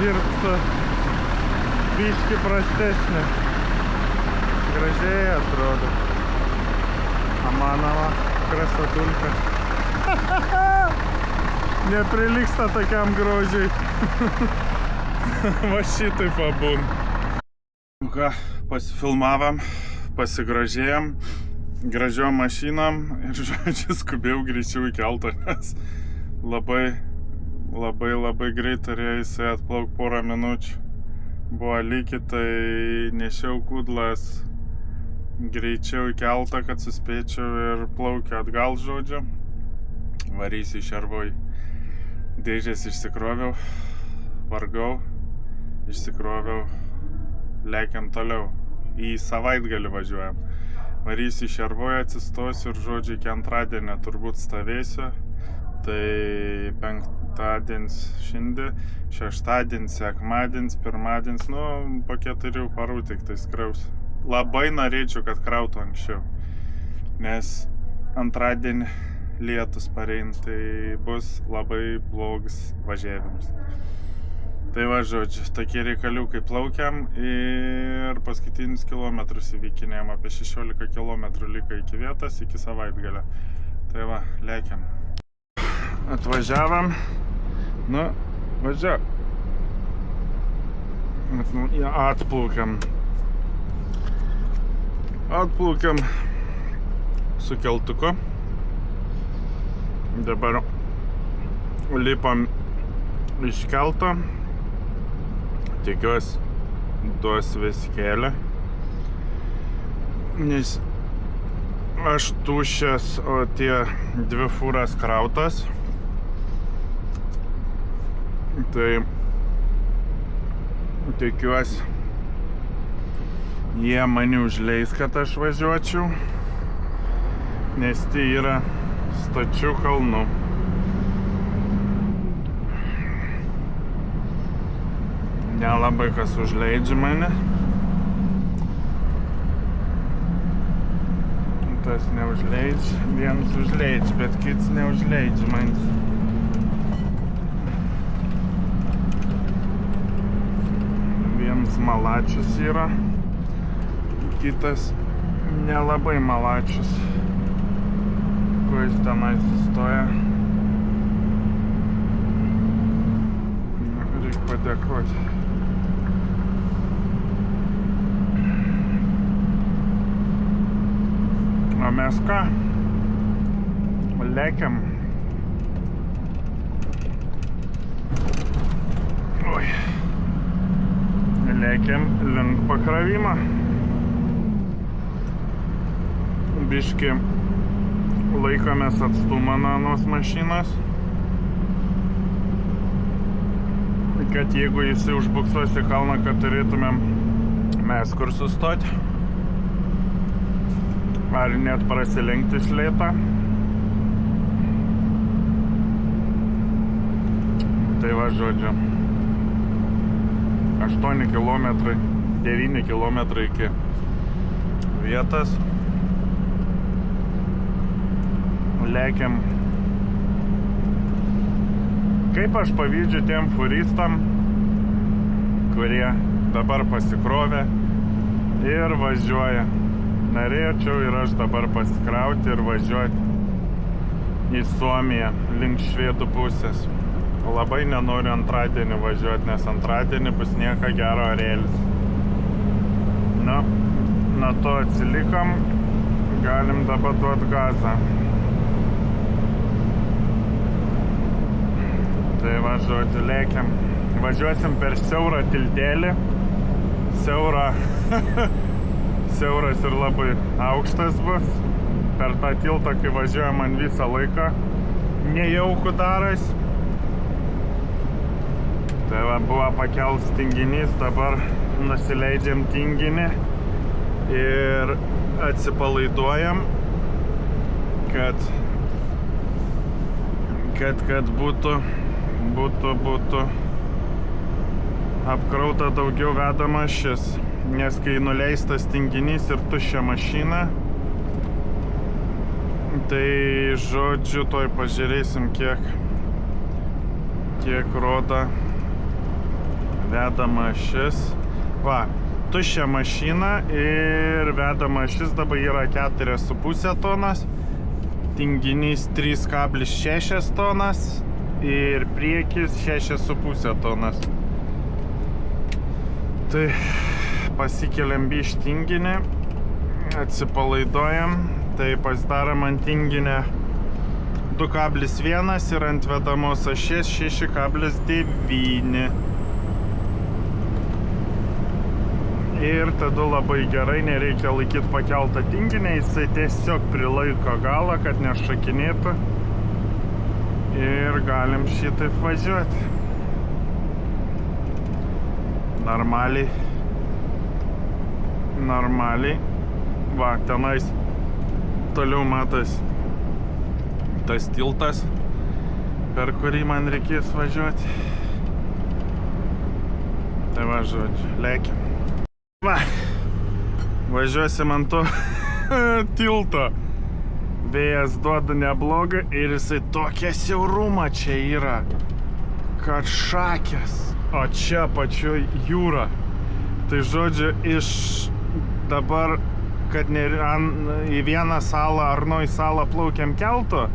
dirbti biškį prastesnė. Gražiai atrodo. Amanova, krasotulka. Neprilygsta tokiam grožiui. Va šitaip pabūn. Nu ką, pasifilmavam, pasigražėjom, gražiom mašinom ir žodžiu skubėjau greičiau į keltą, nes labai greit turėjo jisai atplaukti porą minučių. Buvo lygiai, tai nešiau kudlas greičiau į keltą, kad suspėčiau ir plaukiu atgal, žodžiu. Varysiu į Šarvoj. Dėžės išsikroviau, vargau, išsikroviau, lėkiam toliau. Į savaitgalį važiuojam. Varysiu į Šarvoj, atsistosiu ir, žodžiu, iki antradienio turbūt stovėsiu. Tai penktadienis šiandien, šeštadienis, sekmadienis, pirmadienis, nu, po 4 parų tik tai skrausiu. Labai norėčiau, kad krautų anksčiau, nes antradienį lietus parein, tai bus labai blogas važiavimas. Tai va, žodžiu, tokie reikaliukai plaukiam ir paskutinius kilometrus įvykinėjom, apie 16 kilometrų liko iki vietos, iki savaitgalio. Tai va, lėkiam. Atvažiavam, nu, važiav. Atplaukiam su keltuku. Dabar lipam iš kelto. Tikiuosi duos vis kelią. Nes aš tuščias, o tie 2 fūras krautas. Tai tikiuosi jie mane užleis, kad aš važiuočiau. Nes tai yra stačių kalnų. Nelabai kas užleidžia mane. Tas neužleidžia, vienas užleidžia, bet kitas neužleidžia manęs. Vienas malačius yra, kitas nelabai malačius. Ko jis tenai sustoja. Reikia padėkoti. O mes ką? Lekiam. Oi. Lekiam link pakravimo. Biški laikomės atstumą nuo anos mašinos. Kad jeigu jis užbuksuos į kalną, kad turėtumėm mes kur sustoti. Ar net prasilenkti slėtą. Tai va, žodžiu, 8 km, 9 km iki vietos. Lekiam. Kaip aš pavydžiu tiem furistam, kurie dabar pasikrovė ir važiuoja. Norėčiau ir aš dabar pasikrauti ir važiuoti į Suomiją link švedų pusės. Labai nenoriu antradienį važiuoti, nes antradienį bus nieko gero orėlis. Na, nuo to atsilikom, galim dabar duoti gazą. Tai va, žodžiu, lėkiam. Važiuosim per siaurą tiltelį. Siauras ir labai aukštas bus. Per tą tiltą, kai važiuoja, man visą laiką nejauku daras. Tai va, buvo pakels tinginys, dabar nusileidžiam tinginį ir atsipalaiduojam, kad būtų apkrauta daugiau vedama šis. Nes kai nuleistas tinginys ir tuščia mašina, tai žodžiu, toj pažiūrėsim, kiek rodo vedama šis. Va, tuščia mašina ir vedama šis dabar yra 4,5 tonas, tinginys 3,6 tonas ir priekis 6,5 tonas. Tai pasikeliam biš tinginį, atsipalaiduojam, tai pasidarom ant tinginę 2,1 ir ant vedamos ašies 6,9. Ir tada labai gerai, nereikia laikyti pakeltą tinginę, jisai tiesiog prilaiko galą, kad nešakinėtų. Ir galim šitaip važiuoti. Normaliai. Va, tenais toliau matas tas tiltas, per kurį man reikės važiuoti. Tai va, žodžiu, lėkiam. Va, važiuosim ant to tilto. Vėjas duoda neblogą ir jisai tokia siauruma čia yra, kad šakės. O čia pačioj jūra. Tai žodžiu, iš dabar, kad į vieną salą ar į salą plaukiam keltu,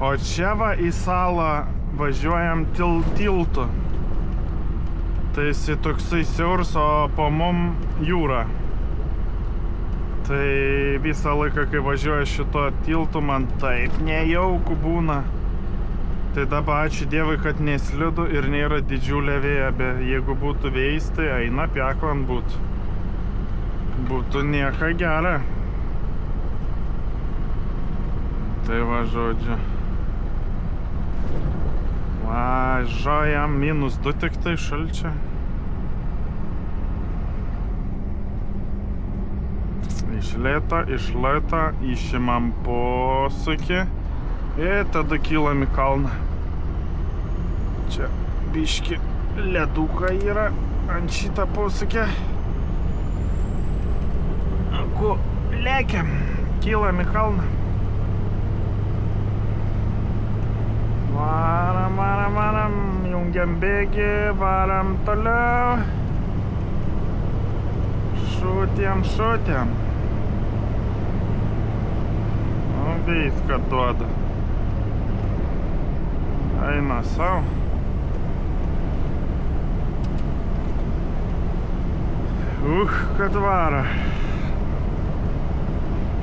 o čia va į salą važiuojam tiltu. Tai jisai toksai siaurs, o po mum jūra. Tai visą laiką, kai važiuoju šito tiltu, man taip nejauku būna. Tai dabar ačiū Dievui, kad neslidu ir nėra didžiulė vėja, bet jeigu būtų vėjas, tai eina peklan būtų. Būtų nieka gera. Tai va, žodžiu. Važiuojam -2 tik tai šalčia. Iš lėto išimam posūkį ir tada kylam į kalną. Čia biški leduka yra ant šitą posūkį. Ku lėkiam, kylam į kalną. Varam, jungiam bėgį, varam toliau. Šutėm. Viską duoda. Eina savo. Kad vara.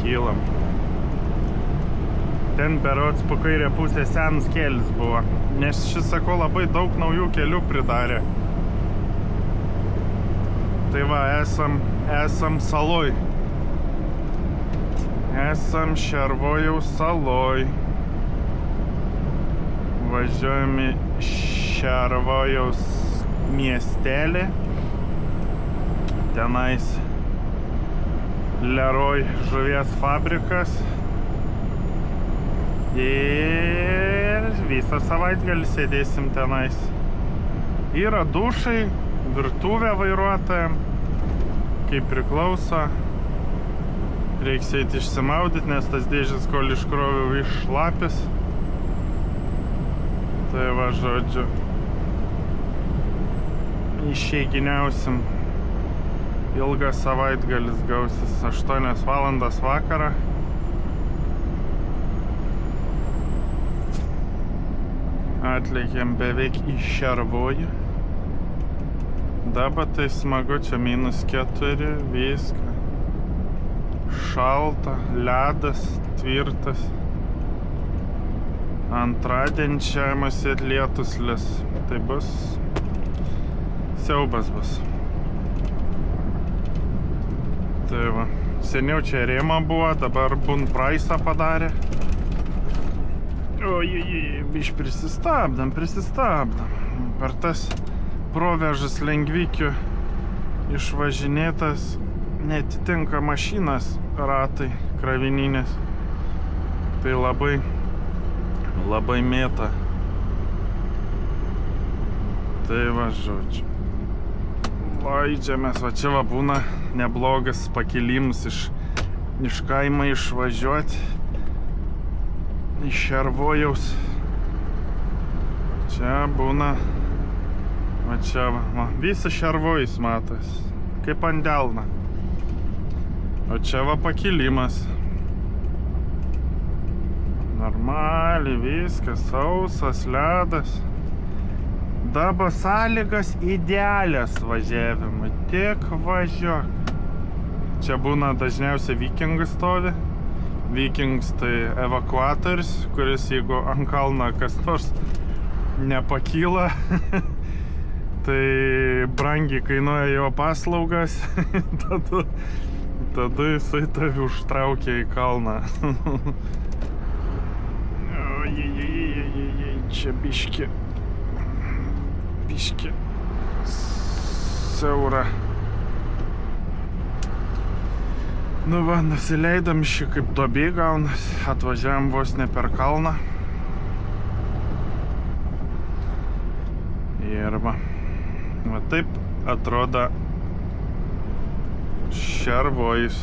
Kylam. Ten berods po kairę pusę senas kelias buvo. Nes šis, sako, labai daug naujų kelių pridarė. Tai va, esam saloj. Esam Šervojaus saloj. Važiuojam į Šervojaus miestelį. Tenais Leroy žuvies fabrikas. Ir visą savaitgalį sėdėsim tenais. Yra dušai, virtuvė vairuotojam, kaip priklauso. Reiks eiti išsimaudyti, nes tas dėžės, kol iškroviau, iššlapis. Tai va, žodžiu, išeiginiausim. Ilgas savaitgalis gausis 8 valandas vakarą. Atlėkėm beveik į Šervojų. Dabar tai smagu, čia -4, viską. Šalta, ledas, tvirtas. Antradienį čia matyt lietus lis. Tai bus siaubas bus. Tai va, seniau čia rėma buvo, dabar Bun Price'ą padarė. Oi, biš prisistabdam. Per tas provežas lengvikių išvažinėtas netitinka mašinas ratai kravininės. Tai labai mėta. Tai va, žodžiu. Laidžiamės, va čia va būna neblogas pakilimus iš kaimo išvažiuoti. Iš Šervojaus. Čia būna, va čia va, visas Šervojus matas, kaip ant delno. O čia va pakilimas. Normaliai viskas, sausas, ledas. Dabar sąlygas idealias važiavimui, tik važiuok. Čia būna dažniausiai Vikingas stovi. Vikings tai evakuatorius, kuris jeigu ant kalno kas nors nepakyla, tai brangiai kainuoja jo paslaugas, tada jisai tavi užtraukia į kalną. Čia biški siaura. Nu va, nusileidom šį kaip duobė gaunas, atvažiavam vos ne per kalną. Ir va taip atrodo Šervojus.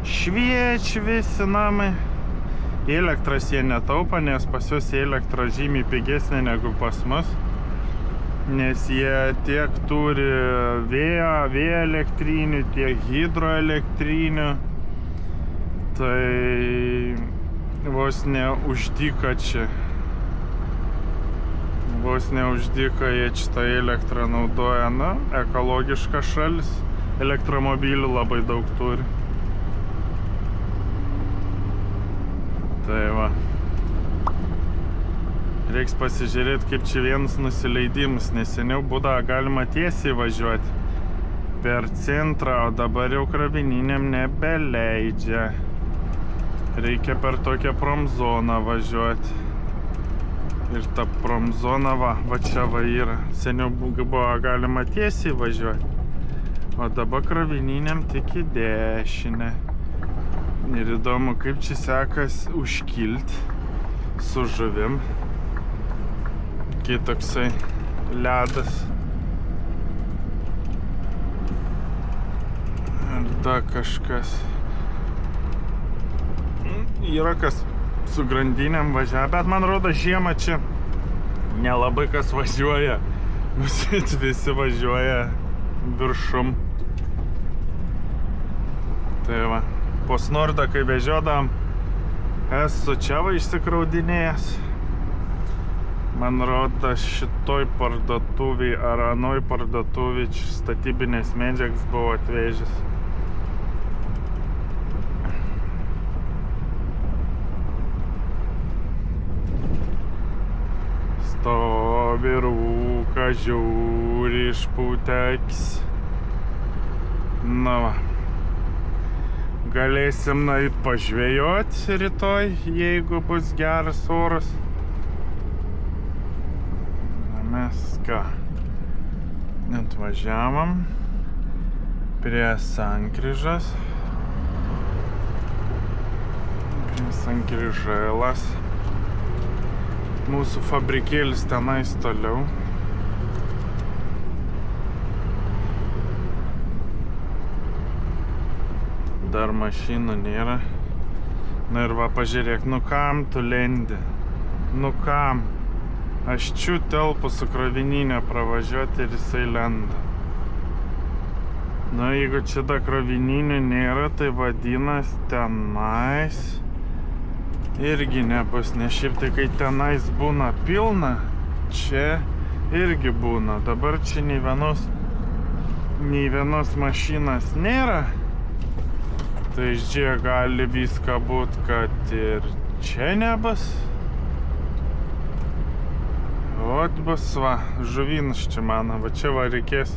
Šviečia visi namai. Elektros jie netaupa, nes pas juos elektra žymiai pigesnė negu pas mus. Nes jie tiek turi vėjo elektrinių, tiek hidroelektrinių. Tai vos ne uždyka čia. Vos ne uždyka jie šitą elektrą naudoja. Na, ekologiška šalis. Elektromobilių labai daug turi. Tai va. Reiks pasižiūrėti, kaip čia vienas nusileidimas, nes seniau būdavo galima tiesiai važiuoti per centrą, o dabar jau krovininiam nebeleidžia. Reikia per tokią promzoną važiuoti. Ir ta promzona va čia va yra. Seniau buvo galima tiesiai važiuoti, o dabar krovininiam tik į dešinę. Ir įdomu, kaip čia sekas užkilti su žuvim. Kai toksai ledas. Ar da kažkas. Yra kas su grandinėm važiuoja, bet man rodo žiemą čia nelabai kas važiuoja. Visi važiuoja viršum. Tai va, po Snordą, kai vežiodam, esu čia va išsikraudinėjęs. Man rodo, šitoj parduotuvėj ar anoj parduotuvėj statybinės medžiagas buvo atvežęs. Stovi rūka, žiūri išpūteks. Na va. Galėsim nueit pažvejot rytoj, jeigu bus geras oras. Na mes ką? Atvažiavom prie sankryžos. Prie sankryžėlas. Mūsų fabrikėlis tenais toliau. Dar mašinų nėra. Na ir va, pažiūrėk, nu kam tu lendi? Nu kam? Aš čia telpu su krovininė pravažiuoti ir jisai lenda. Na, jeigu čia da krovininių nėra, tai vadinas tenais irgi nebus, nes šiaip tai kai tenais būna pilna, čia irgi būna. Dabar čia nei vienos mašinas nėra, tai čia gali viską būt, kad ir čia nebus. Ot bus va, žuvynas čia mano, va čia va reikės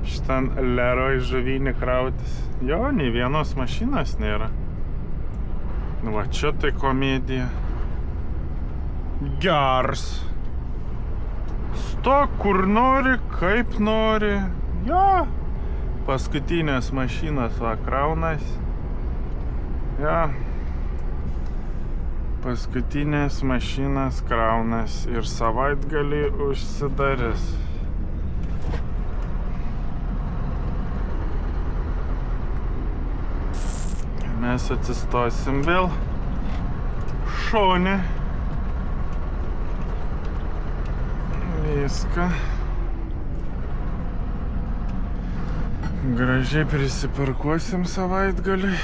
šitan leroj žuvinį krautis. Jo, nei vienos mašinos nėra. Nu va, čia tai komedija. Gers. Stok kur nori, kaip nori. Jo. Paskutinės mašinos va kraunas. Jo. Paskutinės mašinas kraunas ir savaitgalį užsidarys. Mes atsistosim vėl šone. Viską. Gražiai prisiparkuosim savaitgalį.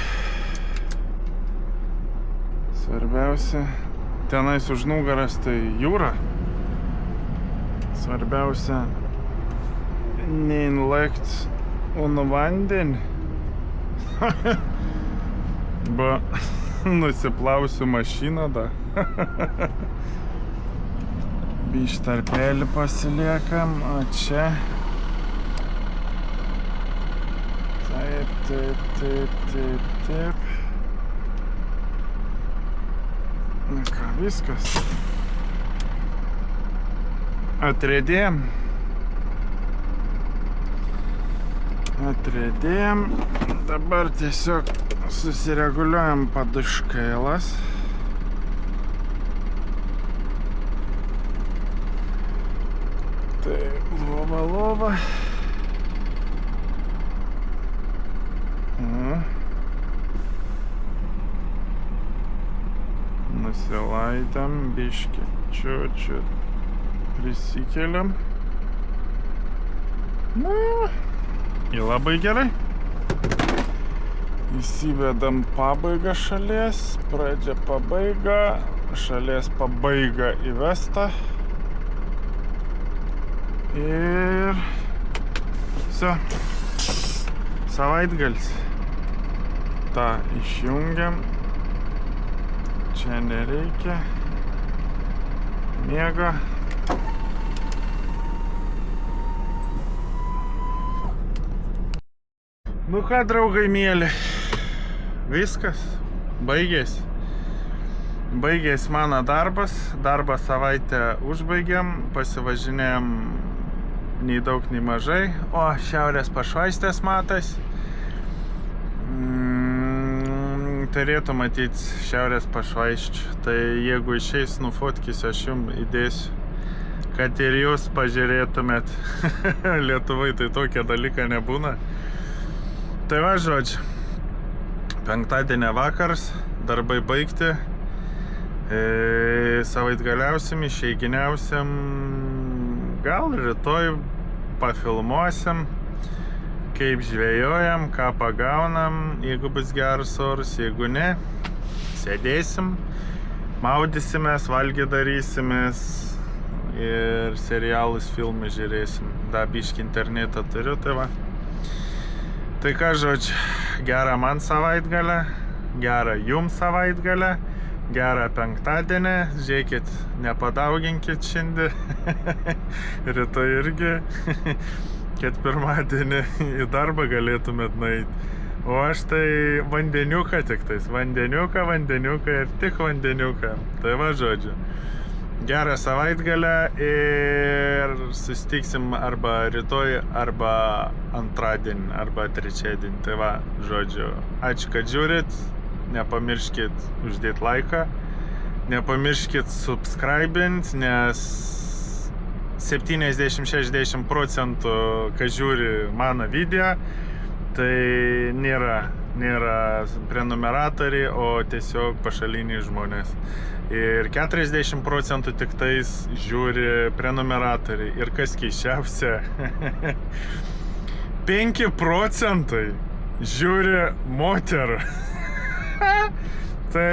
Svarbiausia, tenais už nugaras tai jūra. Svarbiausia, neįlėkt ant vandenį. Ba, nusiplausiu mašiną da. Bištarpelį pasiliekam, o čia. Taip. Na ką, viskas. Atriedėjom. Dabar tiesiog susireguliuojam paduškėlas. Tai lova. Nusilaidam, biškį, čiučiu prisikeliam. Na, ir labai gerai. Įsivedam pabaigą šalies, pradžia pabaiga, šalies pabaiga įvesta. Ir viso. Savaitgalis. Ta išjungiam. Čia nereikia. miego. Nu ką, draugai mėly, viskas, baigėsi. Baigės mano darbas, darbą savaitę užbaigėm, pasivažinėjom nei daug, nei mažai, o šiaurės pašvaistės matas. Turėtų matyti šiaurės pašvaisčių, tai jeigu išeis nufotkysiu, aš jums įdėsiu, kad ir jūs pažiūrėtumėt. Lietuvai tai tokie dalykai nebūna. Tai va, žodžiu, penktadienio vakars, darbai baigti, savaitgaliausim, išeiginiausim, gal rytoj pafilmuosim, kaip žvejojam, ką pagaunam, jeigu bus geras oras, jeigu ne, sėdėsim, maudysimės, valgį darysimės ir serialus, filmus žiūrėsim. Da biškį internetą turiu, tai va. Tai ką, žodžiu, gerą man savaitgalę, gerą jums savaitgalę, gerą penktadienį, žiūrėkit, nepadauginkit šiandien, rytoj irgi, kad pirmadienį į darbą galėtumėt nueiti. O aš tai vandeniuką tik tais, vandeniuką ir tik vandeniuką. Tai va, žodžiu, gerą savaitgalę ir susitiksim arba rytoj, arba antradienį, arba trečiadienį. Tai va, žodžiu, ačiū, kad žiūrit, nepamirškit uždėti laiką, nepamirškit subscribint, nes 70-60% kai žiūri mano video, tai nėra prenumeratoriai, o tiesiog pašaliniai žmonės. Ir 40% tik tais žiūri prenumeratoriai. Ir kas keisčiausia, 5% žiūri moterų. Tai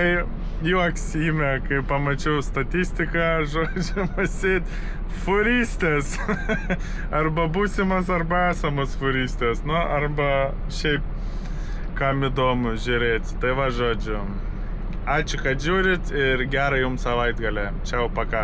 juoks įmė, kai pamačiau statistiką, žodžiu, masyt, furistės. Arba būsimas, arba esamas furistės. Nu, arba šiaip, kam įdomu žiūrėti. Tai va, žodžiu, ačiū, kad žiūrit ir gerą jums savaitgalę. Čiau, paka.